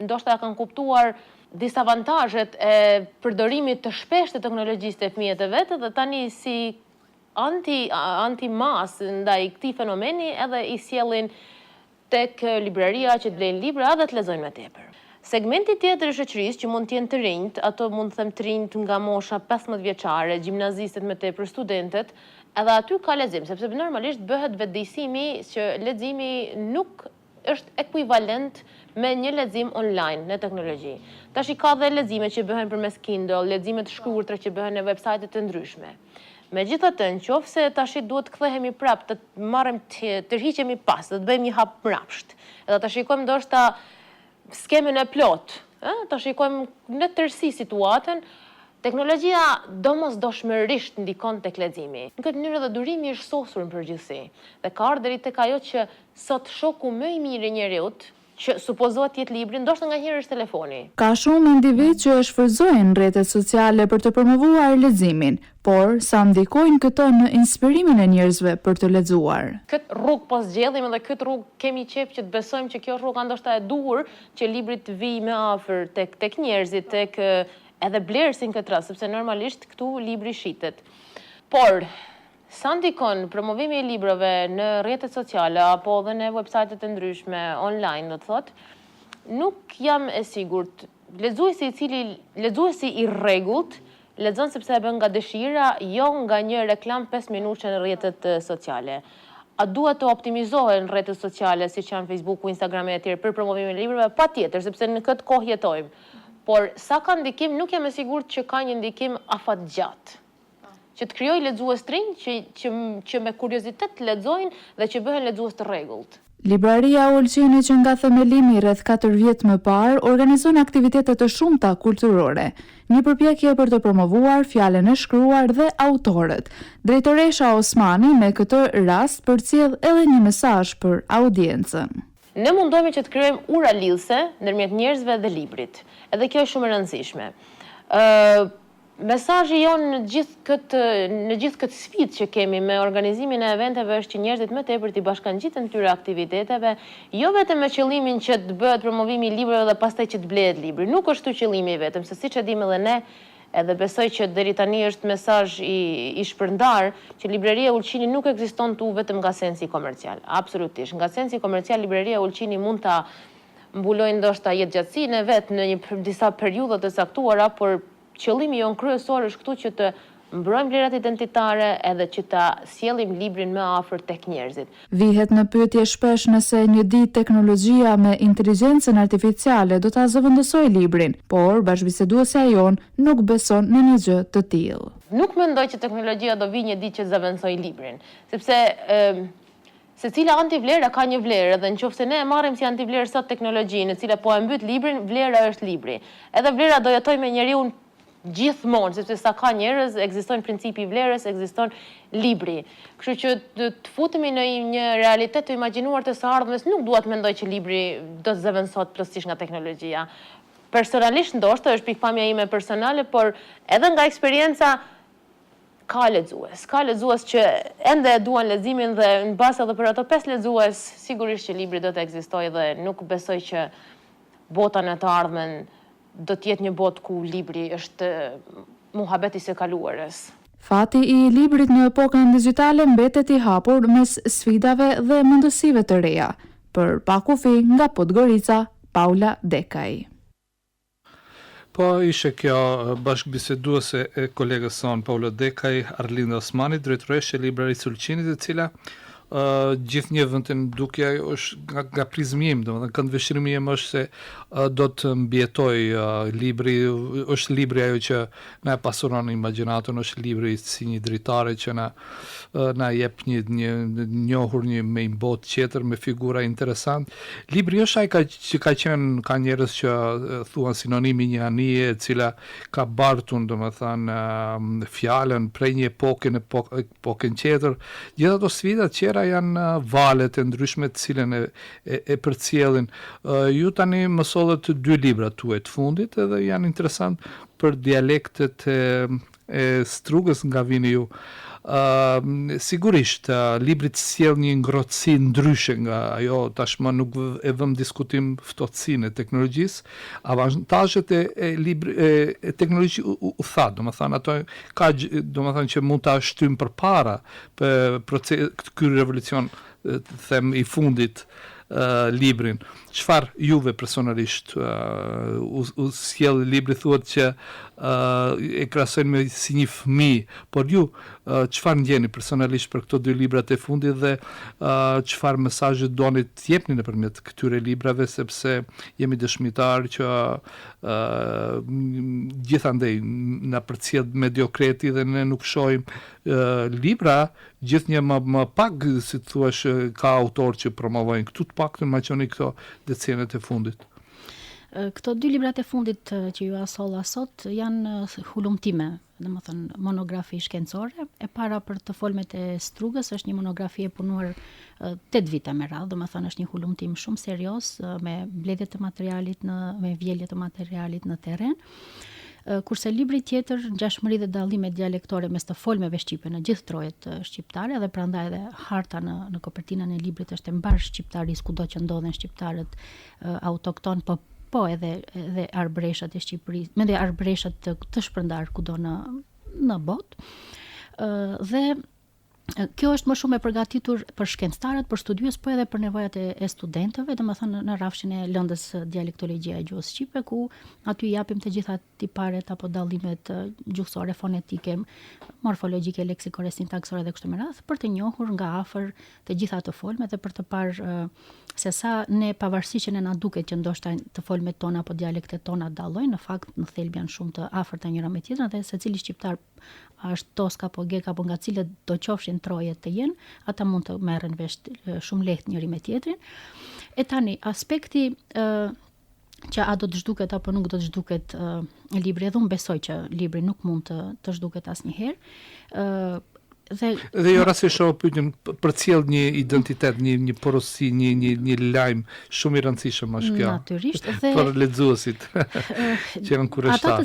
ndoshta kanë kuptuar disavantazhet e përdorimit të shpeshtë të teknologjisë te fëmijët e vetë dhe tani si anti-mas ndaj këtij fenomeni edhe i sjellin tek libraria që të blejnë libra dhe të lexojnë më tepër. Segmenti tjetër i shoqërisë që mund të jenë të rinjt, ato mund të them të rinjt nga mosha 15 vjeçare, gjimnazistët më tepër, studentët, edhe aty ka lexim, sepse normalisht bëhet vetëdijsimi që leximi nuk është ekuivalent me një lexim online në teknologji. Tash ka dhe lexime që bëhen përmes Kindle, lexime të shkurtra që bëhen në websajte të ndryshme. Megjithatë, nëse tash duhet të kthehemi prapë të marrim të tërhiqemi pas, të bëjmë një hap mbrapsht. Edhe ta shikojmë ndoshta skemën e plot, ta shikojmë në tërësi situatën. Teknologjia domosdoshmërisht ndikon tek leximi. Në këtë mënyrë dhe durimi është sosur në përgjithësi dhe ka ardhur deri tek ajo që sot shoku më i mirë i njeriut, që supozohet të jetë libri, ndoshta nganjëherë është telefoni. Ka shumë individ që shfrytëzojnë rrjetet sociale për të promovuar leximin, por sa ndikojnë këto në inspirimin e njerëzve për të lexuar. Këtë rrugë po zgjellim dhe këtë rrugë kemi qejf që të besojmë që kjo rrugë ndoshta e duhur që libri të vijë më afër tek njerëzit, tek edhe blerësin këtë rast, sepse normalisht këtu libri shitet. Por sa ndikon promovimi i librave në rrjetet sociale apo edhe në websajtet e ndryshme online, do të thotë, nuk jam e sigurt. Lexuesi i rregullt lexon sepse e bën nga dëshira, jo nga një reklam 5 minutë në rrjetet sociale. A duhet të optimizohen rrjetet sociale siç janë Facebooku, Instagrami e tjerë për promovimin e librave? Patjetër, sepse në këtë kohë jetojmë. Por sa ka ndikim, nuk jam e sigurt që ka një ndikim afatgjatë. Që të krijojë lexues të rinj që me kuriozitet lexojnë dhe që bëhen lexues të rregullt. Libraria Ulqini, që nga themelimi rreth 4 vjet më parë, organizon aktivitete të shumta kulturore, një përpjekje për të promovuar fjalën e shkruar dhe autorët. Drejtoresha Osmani në këtë rast përcjell edhe një mesazh për audiencën. Ne mundohemi që të krijojmë ura lidhëse ndërmjet njerëzve dhe librit. Edhe kjo është shumë e rëndësishme. Mesazhi jonë në gjithë këtë sfidë që kemi me organizimin e eventeve është që njerëzit më tepër të bashkangjiten këtyre aktiviteteve, jo vetëm me qëllimin që të bëhet promovimi i librave dhe pastaj që të blehet libri. Nuk është ky qëllimi i vetëm, se siç e dimë edhe ne, Edhe besoj që deri tani është mesazh i shpërndar që libreria Ulqini nuk ekziston tu vetëm nga sensi komercial. Absolutisht. Nga sensi komercial libreria Ulqini mund ta mbulojë ndoshta jetëgjatësinë e vet në disa periudha të caktuara, por qëllimi jon kryesor është këtu që të mbrojmë vlerat identitare edhe që ta sjellim librin më afër tek njerëzit. Vihet në pyetje shpesh nëse një ditë teknologjia me inteligjencën artificiale do ta zëvendësojë librin, por bashkëbiseduesja jon nuk beson në një gjë të tillë. Nuk mendoj që teknologjia do vi një ditë që zëvendësojë librin, sepse secila antivlera ka një vlerë dhe nëse ne e marrim si antivlerë sot teknologjinë, e cila po e mbyt librin, vlera është libri. Edhe vlera do jetojë me njeriu gjithmonë, sepse sa ka njerëz, ekziston principi i vlerës, ekziston libri. Kështu që të futemi në një realitet të imagjinuar të së ardhmes, nuk dua të mendoj që libri do të zëvendësohet plotësisht nga teknologjia. Personalisht ndoshta është pikpamja ime personale, por edhe nga eksperienca ka lexues që ende e duan leximin dhe në bazë edhe për ato 5 lexues, sigurisht që libri do të ekzistojë dhe nuk besoj që bota në të ardhmen do të jetë një botë ku libri është muhabeti së kaluarës. Fati i librit në epokën digjitale mbetet i hapur mes sfidave dhe mundësive të reja. Për Pakufi nga Podgorica, Paula Dekaj. Po ishe kjo bashkëbiseduese e kolegës son Paula Dekaj, Arlinda Osmani, drejtoreshe e librarisë Ulqinit, e cila gjithë një vend të ndukja është nga prizmi im, domethënë këndvështrimi im është se do të mbijetoj libri, është libri ajo që na e pasuron imagjinatën, është libri si një dritare që na jep një njohur një me një botë tjetër me figura interesant. Libri është ai që ka qenë, ka njerëz që thuan sinonimi një anije e cila ka bartun domethënë fjalën prej një epokën tjetër. Gjithë ato sfida tjera janë valet e ndryshme të cilën e përcjellin. Ju tani më sollet 2 libra tuaj të fundit edhe janë interesant për dialektet e Strugës nga vini ju. Sigurisht, libri të sjell një ngrohtësi ndryshe nga ajo, tashmë nuk e vëm diskutim ftohtësinë e teknologjisë, avantazhet e teknologjisë u tha, domethënë ato ka domethënë që mund ta shtym përpara ky revolucion, them i fundit, librin. Çfarë juve personalisht u sjell libri, thuhet që e krahasojnë me si një fëmijë, por ju çfarë ndjeni personalisht për këto 2 librat e fundit dhe çfarë mesazhe doni të jepni nëpërmjet këtyre librave, sepse jemi dëshmitar që gjithandej na përcjell mediokreti dhe ne nuk shohim libra, gjithnjë më pak, si thuash, ka autor që promovojnë. Këtu të paktën ma qoni këto decenët e fundit. Këto 2 librat e fundit që ju asolla sot janë hulumtime, domethënë monografi shkencore. E para për të folmet e Strugës është një monografi e punuar 8 vite me radhë, domethënë është një hulumtim shumë serioz me mbledhje të materialit me vjelje të materialit në terren. Kurse libri tjetër, ngjashmëri dhe dallime dialektore mes të folmeve shqipe në gjithë trojet shqiptare, dhe prandaj edhe harta në kopertinën e librit është e mbar shqiptarisë kudo që ndodhen shqiptarët autokton, po edhe arbreshat e Shqipërisë, me arbreshat të shpërndar kudo në botë. Dhe kjo është më shumë e përgatitur për shkencëtarët, për studiues, po edhe për nevojat e studentëve, domethënë në rrafshin e lëndës dialektologjia e gjuhës shqipe, ku aty japim të gjitha tiparet apo dallimet gjuhësore, fonetike, morfologjike, leksikore, sintaksore dhe kështu me radhë, për të njohur nga afër të gjitha të folmet dhe për të parë se sa ne, pavarësisht që ne na duket që ndoshta të folmet tona apo dialektet tona dallojnë, në fakt në thelb janë shumë të afërta njëra me tjetrën dhe secili shqiptar është tosk apo gek apo nga cilët do qofshin trojet të jenë, ata mund të merren vesh shumë lehtë njëri me tjetrin. E tani aspekti që a do të zhduket apo nuk do të zhduket libri, edhe unë besoj që libri nuk mund të zhduket asnjëherë. Dhe jo rastisht pyetjen përcjell një identitet, një porosi, një lajm shumë i rëndësishëm është kjo. Natyrisht, për lexuesit që janë kurreshtar.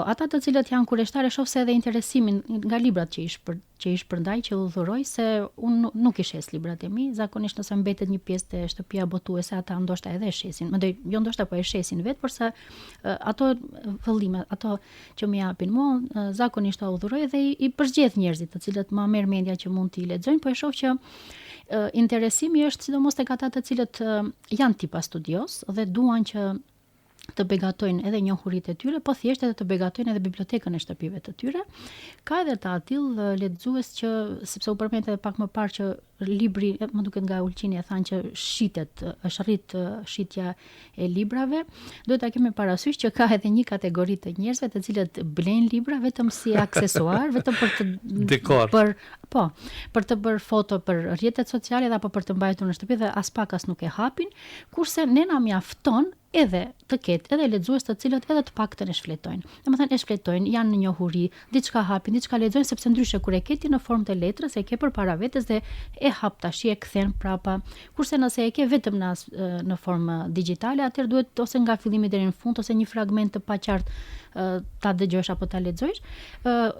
Ata të cilët janë kurreshtar, e shoh se edhe interesimin nga librat që i që i shpërndaj që udhëroj se unë nuk i shes librat e mi, zakonisht nëse mbetet një pjesë të shtëpia botuese, ata ndoshta edhe e shesin. Jo ndoshta po e shesin vetë, përsa ato vëllime, ato që më japin mua, zakonisht ta udhëroj dhe i përgjith njerëzit të cilët ma merr mendja që mund t'i lexojnë, po e shoh që interesimi është sidomos tek ata të cilët janë tipa studios dhe duan që të begatojnë edhe njohuritë e tyre, po thjesht edhe të begatojnë edhe bibliotekën e shtëpive të tyre. Ka edhe të atill lexues që, sepse u përmend edhe pak më parë që libri, më duket nga Ulqini e thanë që shitet, është rrit shitja e librave, duhet ta kemi parasysh që ka edhe një kategori të njerëzve të cilët blejnë libra vetëm si aksesuar, vetëm për të dekor. Për të bërë foto për rrjetet sociale dhe apo për të mbajtur në shtëpi dhe as pak as nuk e hapin, kurse ne na mjafton edhe të ketë edhe lexues të cilët edhe të paktën e shfletojnë. Domethënë e shfletojnë, janë në njohuri, diçka hapin, diçka lexojnë, sepse ndryshe kur e ke në formë të letrës, e ke përpara vetes dhe e hap tash e kthen prapa. Kurse nëse e ke vetëm në formë digjitale, atëherë duhet ose nga fillimi deri në fund ose një fragment të paqartë ta dëgjosh apo ta lexosh.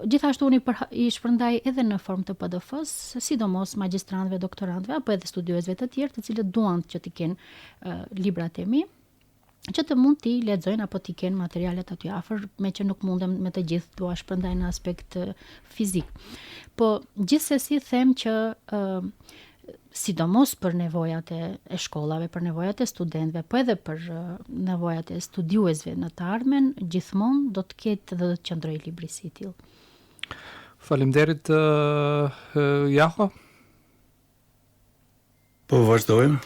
Gjithashtu unë i shpërndaj edhe në formë të PDF-s, sidomos magjistrantëve, doktorantëve apo edhe studiuesve të tjerë, të cilët duan që të kenë librat e mi, që të mund t'i lexojnë apo t'i kenë materialet aty afër, me që nuk mundem me të gjithë t'ua shpërndaj në aspekt fizik. Po gjithsesi them që sidomos për nevojat e shkollave, për nevojat e studentëve, po edhe për nevojat e studiuesve në të ardhmen, gjithmonë do të ketë dhe do të qëndrojë libri si i tillë. Faleminderit Jaho. Po vazhdojmë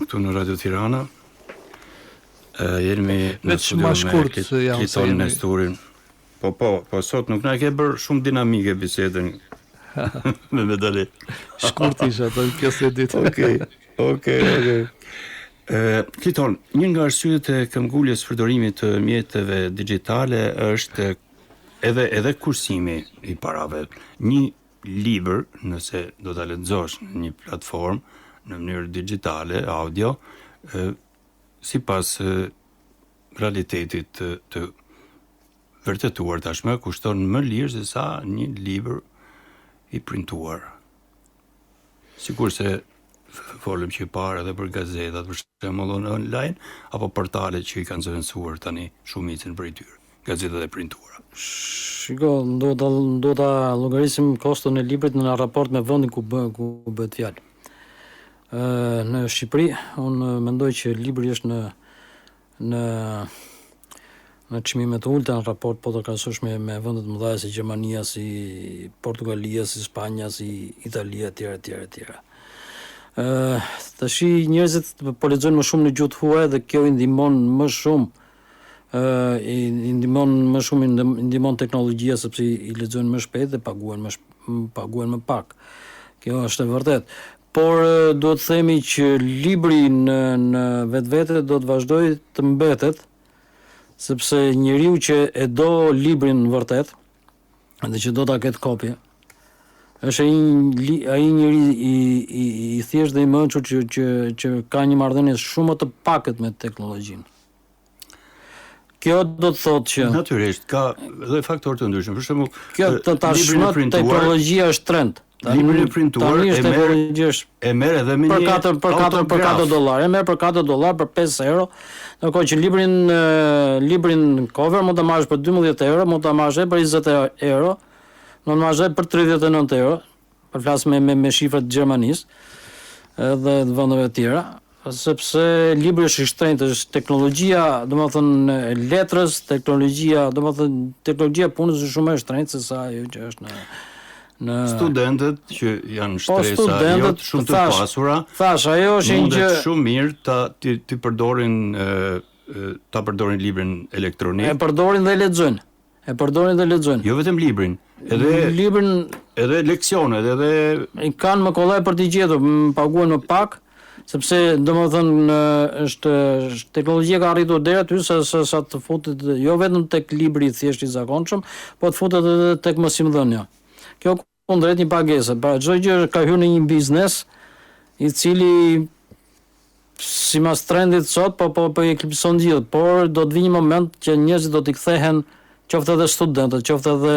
këtu në Radio Tirana. Jemi në studio me Kliton Nesturin. Po, sot nuk na ke bërë shumë dinamike bisedën me Medali. Shkurt isha, të pjesë e ditë. Okej. Kliton, një nga arsyet e këmbguljes përdorimit të mjeteve digjitale është edhe kursimi i parave. Një libër, nëse do ta lexosh në një platformë në mënyrë digjitale, audio, si pas realitetit të vërtetuar tashmë, kushton më lirë se sa një libër i printuar. Sikur se folëm që i parë edhe për gazetat, për shembull online, apo portalet që i kanë zëvendësuar tani shumicën prej tyre, gazetat e printuara. Shiko, do ta llogarisim koston e librit në raport me vendin ku bëhet fjalë. Në Shqipëri, unë mendoj që libri është në çmime të ulta në raport po të krahasosh me vende të mëdha si Gjermania, si Portugalia, si Spanja, si Italia etj. Tash njerëzit po lexojnë më shumë në gjuhë të huaja dhe kjo i ndihmon më shumë. I ndihmon teknologjia sepse i lexojnë më shpejt dhe paguajnë më pak. Kjo është e vërtetë. Por do të themi që libri në vetvete do të vazhdoj të mbetet, sepse njeriu që e do librin vërtet, dhe që do ta ketë kopje, është ai njeri i thjesht dhe i mençur që ka një marrëdhënie shumë më të pakët me teknologjinë. Kjo do të thotë që natyrisht ka edhe faktorë të ndryshëm. Për shembull, kjo tashmë teknologjia është trend. Libri i printuar e merr edhe me për $4, e merr për $4 për €5. Ndërkohë që librin cover mund ta marrësh për €12, mund ta marrësh edhe për €20, mund ta marrësh edhe për €39, për flas me shifrat e Gjermanisë edhe të vendeve të tjera, sepse libri është i shtrenjtë, është teknologjia, domethënë letrës, teknologjia punës është shumë më e shtrenjtë se sa ajo që është në studentët që janë shtresa shumë të pasura. Thash, ajo është një gjë shumë mirë ti përdorin librin elektronik. E përdorin dhe lexojnë. Jo vetëm librin, edhe leksionet, edhe i kanë më kollaj për t'i gjetur, paguajnë më pak, sepse domethënë është teknologjia ka arritur deri aty sa të futet jo vetëm tek libri i thjesht i zakonshëm, po të futet edhe tek mësimdhënia. Kjo kundrejt një pagesë, pra çdo gjë ka hyrë në një biznes i cili sipas trendit sot po eklipson gjithë, por do të vijë një moment që njerëzit do t'i kthehen qoftë edhe studentët, qoftë edhe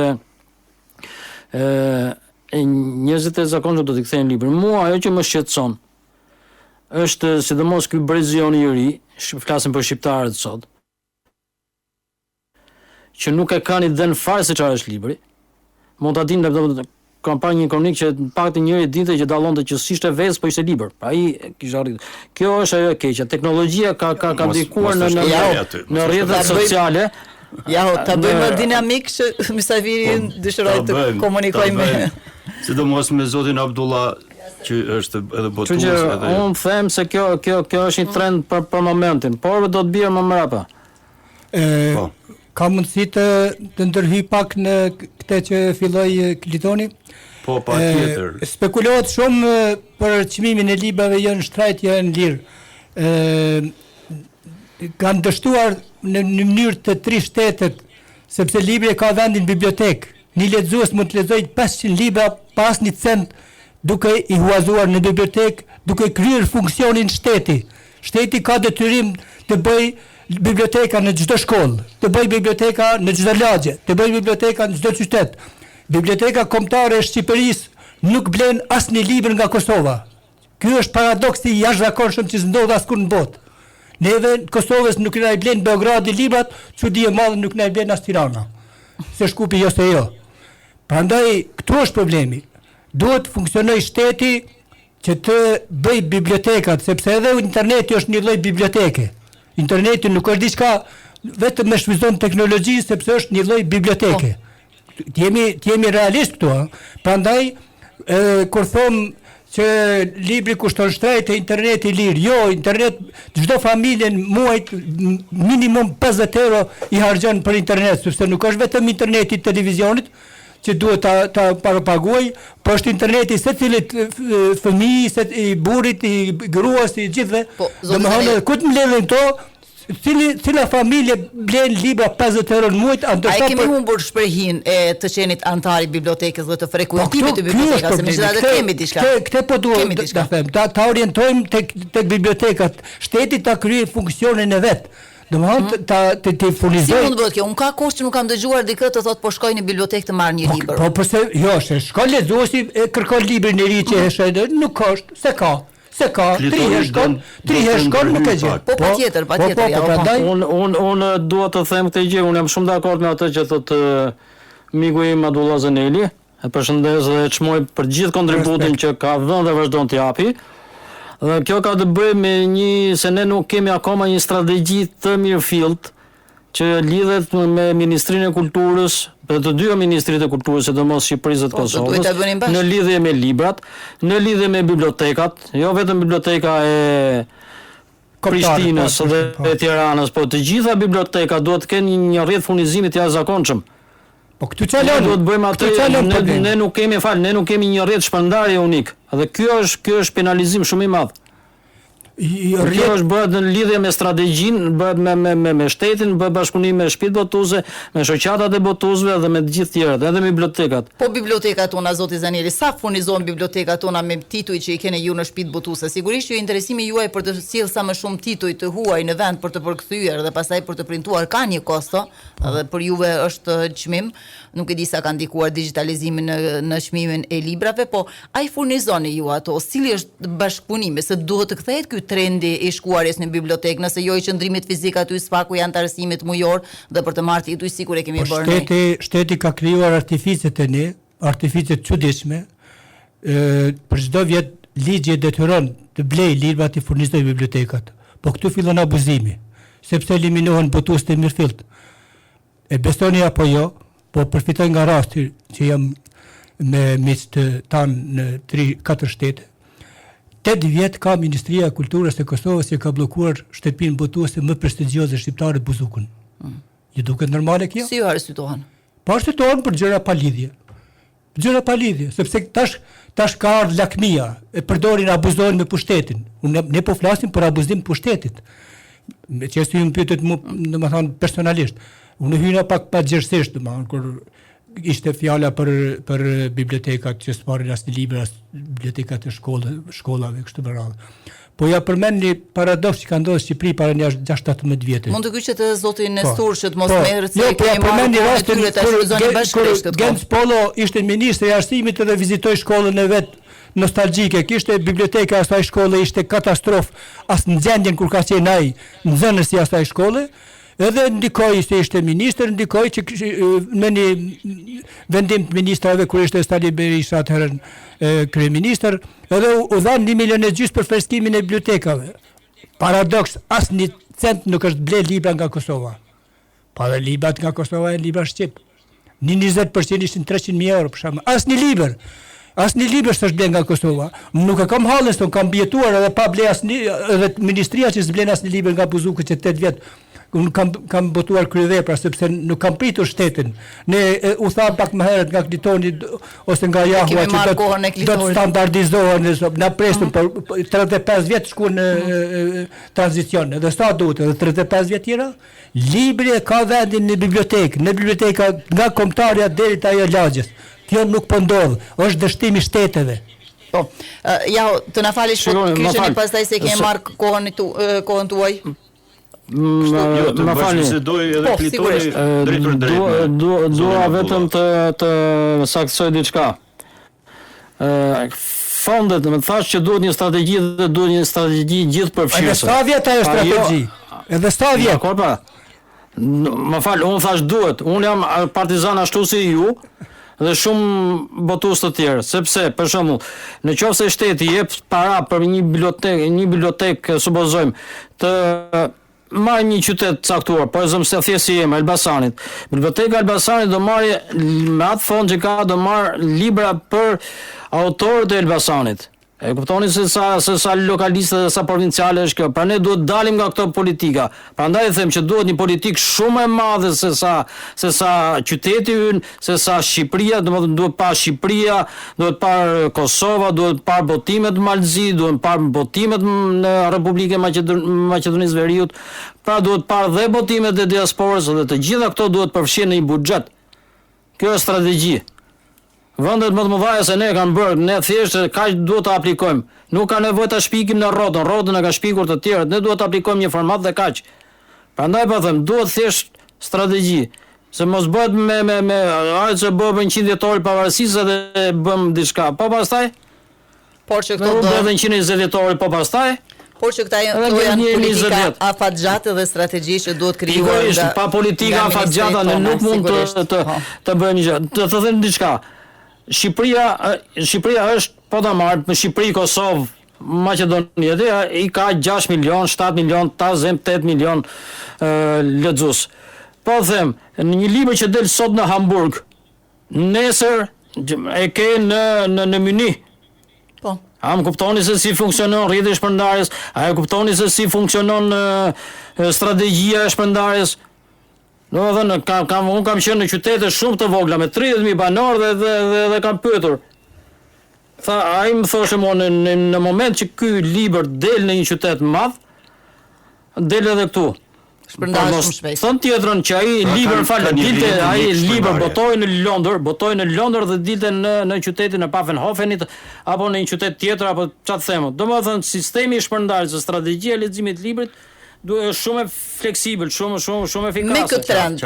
njerëzit e zakonshëm do t'i kthejnë librin. Mua ajo që më shqetëson është sidomos ky brezion i ri, flasim për shqiptarët sot, që nuk e kanë idën fare se çfarë është libri. Mund ta dinë kampanjë kronik që pak të njëri dinte që dallonte që s'ishte vezë, po ishte libër. Ai kishte arritur. Kjo është ajo e keqe. Teknologjia ka ndikuar në rrjetet sociale. Ja, ta bëjmë dinamik që mysafirin dëshiroj të komunikoj me. Sidomos me zotin Abdullah që është edhe botues edhe. Unë them se kjo është një trend për momentin, por do të bjerë më mrapa. Ka mundësi të ndërhyj pak në këtë që filloi Klitoni? Po, patjetër. Spekulohet shumë për çmimin e librave jo në shtrajt, jo në lirë. Kanë dështuar në mënyrë të 3 shtetet, sepse libri ka vendin në bibliotekë. Një lexues mund të lexojë 500 libra pa asnjë cent, duke i huazuar në bibliotekë, duke kryer funksionin shteti. Shteti ka detyrim të bëjë biblioteka në çdo shkollë, të bëjë biblioteka në çdo lagje, të bëjë biblioteka në çdo qytet. Biblioteka kombëtare e Shqipërisë nuk blen asnjë libër nga Kosova. Ky është paradoksi i jashtëzakonshëm që s'ndodh askush në botë. Neve në Kosovës nuk na i blen Beogradi librat, çudi e madhe nuk na i blen as Tirana. Se Shkupi jo se jo. Prandaj këtu është problemi. Duhet të funksionojë shteti që të bëj bibliotekat, sepse edhe interneti është një lloj biblioteke. Interneti nuk është diçka vetëm me shfrytëzon teknologji, sepse është një lloj biblioteke. Jemi realist këtu, prandaj kur them që libri kushton shtrejt e interneti lirë, jo, internet, çdo familje në muajt minimum 50 euro i harxhon për internet, sepse nuk është vetëm interneti i televizionit që duhet ta parapaguaj, po është interneti secilit fëmijë, i burrit, i gruas, i gjithëve. Domethënë, ku të mbledhin to, cila familje blen libra 50 euro në muaj, ndërsa kemi humbur shprehin e të qenit antar i bibliotekës dhe të frekuentimit të bibliotekës, se megjithatë kemi diçka. Këtë po duhet ta them, ta orientojmë tek bibliotekat, shteti ta kryejë funksionin e vet. Domethënë të furnizoj. Si mund bëhet kjo? Unë ka kohë që nuk kam dëgjuar dikë të thotë po shkoj në bibliotekë të marr një libër. Po pse jo, se shkon lexuesi e kërkon librin e ri që është, nuk është, se ka. 3 herë shkon nuk e gjen. Po patjetër. Unë dua të them këtë gjë, unë jam shumë dakord me atë që thotë miku im Abdullah Zaneli. E përshëndes dhe e çmoj për gjithë kontributin që ka dhënë dhe vazhdon të japi. Dhe kjo ka të bëjë me se ne nuk kemi akoma një strategji të mirëfillt që lidhet me Ministrinë e Kulturës, dhe të dyja Ministritë e Kulturës, sidomos Shqipërisë dhe Kosovës, në lidhje me librat, në lidhje me bibliotekat, jo vetëm biblioteka e Prishtinës dhe e Tiranës, po të gjitha bibliotekat duhet të kenë një rrjet furnizimi të jashtëzakonshëm. Po këtu çalon, duhet bëjmë atë, ne nuk kemi një rrjet shpërndarje unik. Dhe ky është penalizim shumë i madh. Kjo është bëhet në lidhje me strategjinë, bëhet me shtetin, bëhet bashkëpunim me shtëpitë botuese, me shoqatat e botuesve dhe me të gjithë tjerët, edhe me bibliotekat. Po bibliotekat tona, zoti Zaneli, sa furnizojnë bibliotekat tona me tituj që i keni ju në shtëpitë botuese? Sigurisht që interesimi juaj për të sjellë sa më shumë tituj të huaj në vend për të përkthyer dhe pastaj për të printuar ka një kosto, dhe për juve është çmim. Nuk e di sa ka ndikuar digitalizimin në çmimin e librave, po ai furnizoni ju ato, cili është bashkëpunimi, se duhet të kthehet ky trendi i shkuarjes në bibliotekë, nëse jo i qëndrimit fizik aty spaku janë të arsimit mujor dhe për të marrë tituj sikur e kemi bërë ne. Shteti ka krijuar artificet e ne, artificet çuditshme. Për çdo vit ligji detyron të blej librat i furnizojë bibliotekat. Po këtu fillon abuzimi, sepse eliminohen botuesit e mirëfillt. E besoni apo jo? Po përfitoj nga rasti që jam me miqtë tanë në 3-4 shtete. 8 vjet ka Ministria e Kulturës e Kosovës që ka bllokuar shtëpinë botuese më prestigjioze shqiptare Buzukun. Ju duket normale kjo? Si ju arsyetohen? Po arsyetohen për gjëra pa lidhje. Sepse tash ka ardhur lakmia, e përdorin, abuzojnë me pushtetin. Ne po flasim për abuzim pushtetit. Me çështje ju më pyetet mua, domethënë personalisht. Unë hyna pak pa gjërësisht, kur ishte fjala për bibliotekat që s'marrin asnjë libër, as bibliotekat e shkollave, kështu me radhë. Po ja përmend një paradoks që ka ndodhur në Shqipëri para 6-17 vjetë. Mund të kyçet zotin Nestor që të mos merret se kemi marrë një rast kur Gens Polo ishte ministri i arsimit dhe vizitoi shkollën e vet nostalgjike. Kishte biblioteka e asaj shkolle, ishte katastrofë as në gjendjen kur ka qenë ai nxënësi i asaj shkolle. Edhe ndikoi se ishte ministër, ndikoi që në një vendim të ministrave kur ishte Sali Berisha atëherën kryeministër, edhe u dhan 1,5 milion për freskimin e bibliotekave. Paradoks, asnjë cent nuk është ble libra nga Kosova. Pa dhe librat nga Kosova janë libra shqip. Një 20% ishin 300.000 euro për shkak. Asnjë libër s'është ble nga Kosova. Nuk e kam hallën se kam bjetuar edhe pa ble asnjë, edhe ministria që s'blen asnjë libër nga Buzuku që 8 vjet. Unë kam botuar kryevepra sepse nuk kam pritur shtetin. Ne u tha pak më herët nga Klitoni ose nga Jahua që do të standardizohen, na presën por 35 vjet shkuan në tranzicion. Edhe sa duhet, edhe 35 vjet tjera, libri ka vendin në bibliotekë, në biblioteka nga Kombëtarja deri te ajo Lagjës. Kjo nuk po ndodh, është dështimi i shteteve. Po, ja të na falësh kisheni pastaj se kemi marr kohën tuaj. Më falni se doj edhe Klitoni drejt. Dua vetëm të saktësoj diçka. Fondet, më thash që duhet një strategji dhe duhet një strategji gjithëpërfshirëse. Edhe sa vjet ajo strategji? Edhe sa vjet? Korpa. Më fal, unë thash duhet. Unë jam partizan ashtu si ju dhe shumë botues të tjerë, sepse për shembull, nëse shteti jep para për një bibliotekë, supozojmë, të marrë një qytet caktuar, por zëm se thjesht si jemi Elbasanit. Biblioteka e Elbasanit do marrë me atë fond që ka do marrë libra për autorët e Elbasanit. E kuptoni se sa lokaliste dhe sa provinciale është kjo. Pra ne duhet dalim nga këto politika. Prandaj them që duhet një politikë shumë e madhe se sa qyteti ynë, se sa Shqipëria, domethënë duhet pa Shqipëria, duhet pa Kosova, duhet pa botimet Malzi, duhet pa botimet në Republikën e Maqedonisë Veriut. Pra duhet pa dhe botimet e diasporës dhe të gjitha këto duhet përfshirë në një buxhet. Kjo është strategji. Vendet më të mëdha se ne kanë bërë, ne thjesht kaq duhet të aplikojmë. Nuk ka nevojë ta shpikim në rrotën e ka shpikur të tjerët, ne duhet të aplikojmë një format dhe kaq. Prandaj po them, duhet thjesht strategji. Se mos bëhet me ajë që bëhet 100 vjetor pavarësisë dhe bëm diçka. Po pastaj? Por që këto do bëhet 120 vjetor po pastaj? Por që këta janë politika afatgjate dhe strategji që duhet krijuar nga. Pa politika afatgjata ne nuk mund të bëjmë gjë. Të them diçka. Shqipëria është, po ta marrë me Shqipëri, Kosovë, Maqedoni, i ka 6 milion, 7 milion, 8 milion lexues. Po them, në një libër që del sot në Hamburg, nesër e ke në Munich. Po. A më kuptoni se si funksionon rrjeti i shpërndarjes? A e kuptoni se si funksionon strategjia e shpërndarjes? Unë kam qenë në qytete shumë të vogla me 30.000 banorë dhe kam pyetur. Ai më thoshte në moment që ky libër del në një qytet të madh, del edhe këtu. Shpërndahet shumë shpejt. Thon tjetrën që ai libër dilte, ai libër botoi në Londër dhe dilte në qytetin e Pfaffenhofenit apo në një qytet tjetër apo çfarë them. Domethënë sistemi i shpërndarjes, strategjia e leximit të librit duhet shumë fleksibël, shumë efikase. Me këtë trend.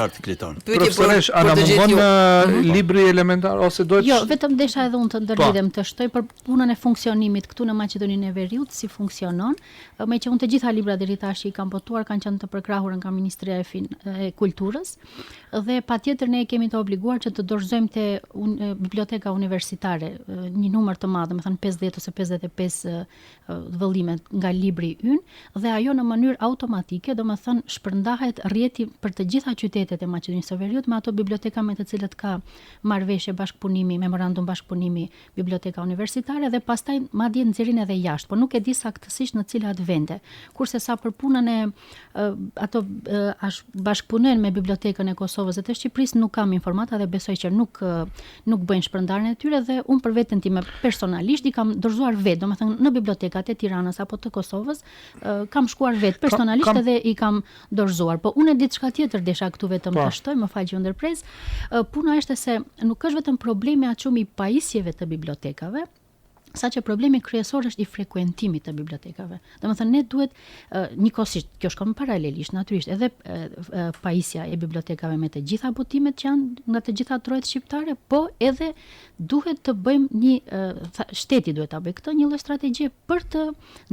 Profesoresh, a na mungon libri elementar ose duhet? Jo, vetëm desha edhe unë të ndërlidhem të shtoj për punën e funksionimit këtu në Maqedoninë e Veriut, si funksionon. Me që unë të gjitha librat deri tash i kam botuar, kanë qenë të përkrahur nga Ministria e Kulturës dhe patjetër ne kemi të obliguar që të dorëzojmë te biblioteka universitare një numër të madh, domethënë 50 ose 55 vëllime nga libri ynë dhe ajo në mënyrë automatike, domethënë shpërndahet rrjeti për të gjitha qytetet e Maqedonisë së Veriut me ato biblioteka me të cilët ka marrëveshje bashkëpunimi, memorandum bashkëpunimi, biblioteka universitare dhe pastaj madje nxjerrin edhe jashtë, por nuk e di saktësisht në cilat vende. Kurse sa për punën e ato bashkëpunojnë me bibliotekën e Kosovës dhe të Shqipërisë nuk kam informata dhe besoj që nuk bëjnë shpërndarjen e tyre dhe unë për veten time personalisht i kam dorëzuar vetë, domethënë në bibliotekat e Tiranës apo të Kosovës kam shkuar vetë personalisht edhe i kam dorëzuar. Po unë e di diçka tjetër desha këtu vetëm ta shtoj, më fal që u ndërpres. Puna është se nuk është vetëm problemi aqumi i pajisjeve të bibliotekave, Saqë problemi kryesor është i frekuentimit të bibliotekave. Domethënë ne duhet njëkohësisht, kjo shkon paralelisht natyrisht edhe pajisja e bibliotekave me të gjitha botimet që janë nga të gjitha trojet shqiptare, po edhe duhet të bëjmë shteti duhet ta bëjë këtë, një lloj strategji për të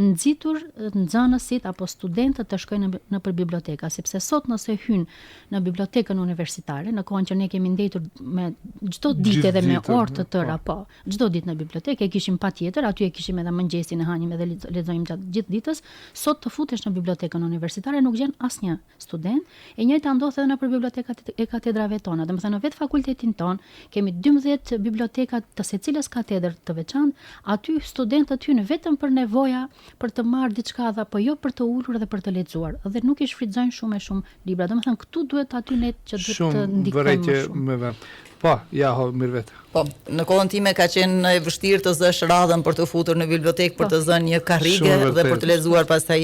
nxitur nxënësit apo studentët të shkojnë në për biblioteka, sepse sot nëse hyn në bibliotekën universitare, në kohën që ne kemi ndetur me çdo ditë edhe me orë të tëra, po, çdo ditë në bibliotekë e kishim patjetër, aty e kishim edhe mëngjesin e hanjim edhe lexojmë gjatë gjithë ditës, sot të futesh në bibliotekën universitare nuk gjen asnjë student, e njëjta ndodh edhe në për bibliotekat e katedrave tona. Domethënë në vetë fakultetin ton kemi 12 biblioteka të secilës katedër të veçantë, aty studentët hyn vetëm për nevoja për të marrë diçka apo jo për të ulur dhe për të lexuar, dhe nuk i shfrytëzojnë shumë e shumë libra. Domethënë këtu duhet aty ne që duhet të ndikojmë më shumë. Po, ja ho mirë vetë. Po, në kohën time ka qenë e vështirë të zësh radhën për të futur në bibliotekë për të zënë një karrige dhe për të lexuar pastaj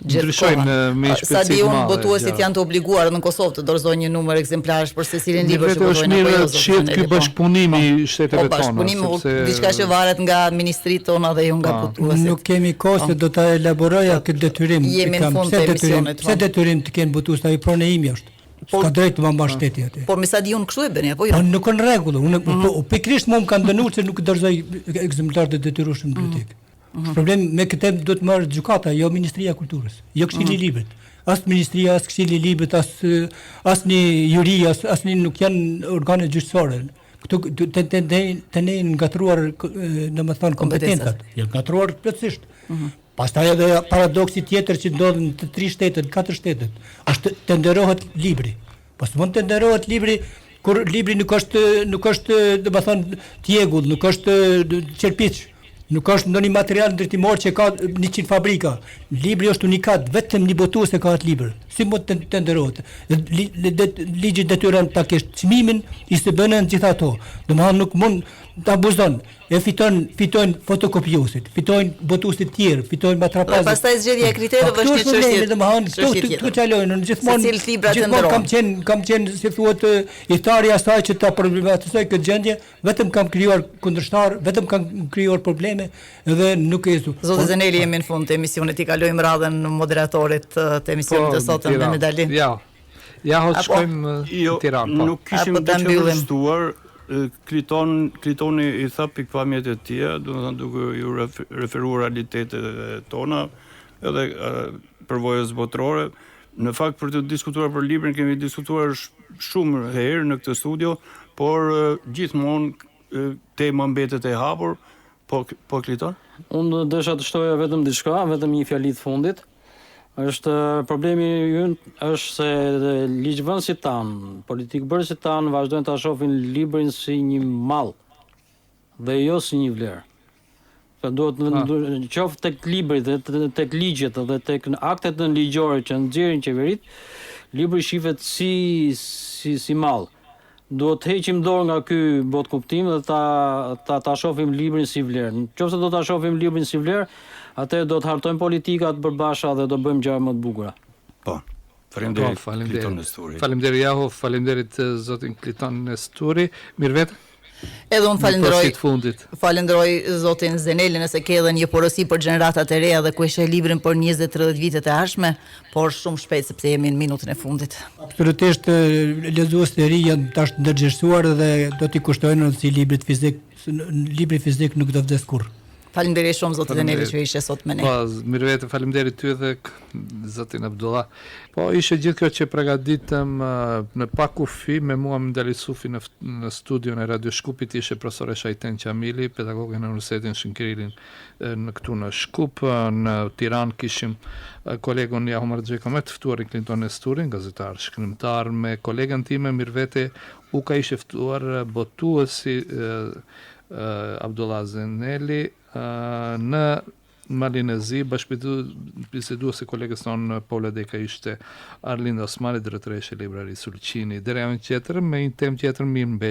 gjithë kohën. Sa di unë botuesit janë të obliguar në Kosovë të dorëzojnë një numër ekzemplarësh për secilin libër që botojnë apo jo. Është ky bashkëpunimi i shteteve tona. Bashkëpunimi diçka që varet nga ministritë tona dhe jo nga botuesit. Nuk kemi kohë se do ta elaboroj këtë detyrim. Jemi në fund të emisionit. Pse detyrim të kenë botues ai pronë imi është. Ka drejt të më shteti aty. Por me sa di unë kështu e bëni apo jo? Po nuk në rregull. Unë pikërisht më kanë dënuar se nuk dorëzoj ekzemplarë të detyrueshëm në bibliotekë. Problemi me këtë duhet marrë gjykata, jo Ministria e Kulturës, jo Këshilli i Librit. As Ministria, as Këshilli i Librit, as një juri, as një nuk janë organe gjyqësore. Këtu të ne ngatruar, domethënë kompetencat. Janë ngatruar plotësisht. Pastaj edhe paradoksi tjetër që ndodh në 3 shtetet, 4 shtetet, është tenderohet libri. Po s'mund tenderohet libri kur libri nuk është domethënë tjegull, nuk është qerpiç, nuk është ndonjë material ndërtimor që ka 100 fabrika. Libri është unikat, vetëm një botues e ka atë libër. Si mund të tenderohet? Ligji detyron ta kesh çmimin i së bënën gjithë ato. Domethënë nuk mund ta abuzon. E fitojnë fotokopiosit, fitojnë botuesit tjerë, fitojnë matrapazit. Pastaj zgjedhja e kriterëve është një çështje. Domethënë këtu çalojnë gjithmonë kam qenë si thuhet i thari asaj që ta problematizoj këtë gjendje, vetëm kam krijuar kundërshtar, vetëm kam krijuar probleme dhe nuk e zu. Zoti Zeneli, jemi në fund të emisionit, i kalojmë radhën moderatorit të emisionit të sotëm me Medali. Ja ho shkojmë në Tiranë. Nuk kishim të mbylluar. Klitoni i tha pikpamjet e tija, duke ju referuar realitetet tona edhe përvojës botërore. Në fakt për të diskutuar për librin kemi diskutuar shumë herë në këtë studio, por gjithmonë tema mbetet e hapur. Po Kliton? Unë desha të shtoja vetëm diçka, vetëm një fjali të fundit. Është problemi ynë është se ligjvënësit tanë, politikbërësit tanë vazhdojnë ta shohin librin si një mall dhe jo si një vlerë. Duhet qoftë tek libri dhe tek ligjet dhe tek aktet nënligjore që nxjerrin qeverit, libri shihet si mall. Duhet të heqim dorë nga ky bot kuptim dhe ta shohim librin si vlerë. Nëse do ta shohim librin si vlerë, atëherë do të hartojmë politikat përbasha dhe do bëjmë gjëra më të bukura. Po. Faleminderit Kliton Nesturi. Faleminderit Jaho, faleminderit zotin Kliton Nesturi. Mirë vetë. Edhe unë falenderoj zotin Zeneli nëse ke edhe një porosi për gjeneratat e reja dhe ku e sheh librin për 20-30 vitet e ardhshme, por shumë shpejt sepse jemi në minutën e fundit. Absolutisht lexuesit e ri janë tash ndërgjegjësuar dhe do t'i kushtojnë si libri fizik. Libri fizik nuk do vdes kurrë. Faleminderit shumë zotin Zeneli që ishe sot me ne. Po, mirë vetë, faleminderit ty dhe zotin Abdullah. Po, ishe gjithë kjo që pregaditëm në pak kufi, me mua Medali Sufi në studion e Radio Shkupit, ishe profesore Shajten Qamili, pedagoge në Universitetin Shënkirilin në këtu në Shkup, në Tiranë kishim kolegon Jahomar Gjeko me të ftuar i Kliton Nesturin, gazetar shkrimtar, me kolegën time mirë vete u ka ishe ftuar botuesi Abdullah Zeneli në Malinezi, bashkëbiseduesi kolegës tonë Paula Deka ishte Arlinda Osmani, drejtoresha e librarisë Sulqini. Deri javën tjetër me një temë tjetër mirë.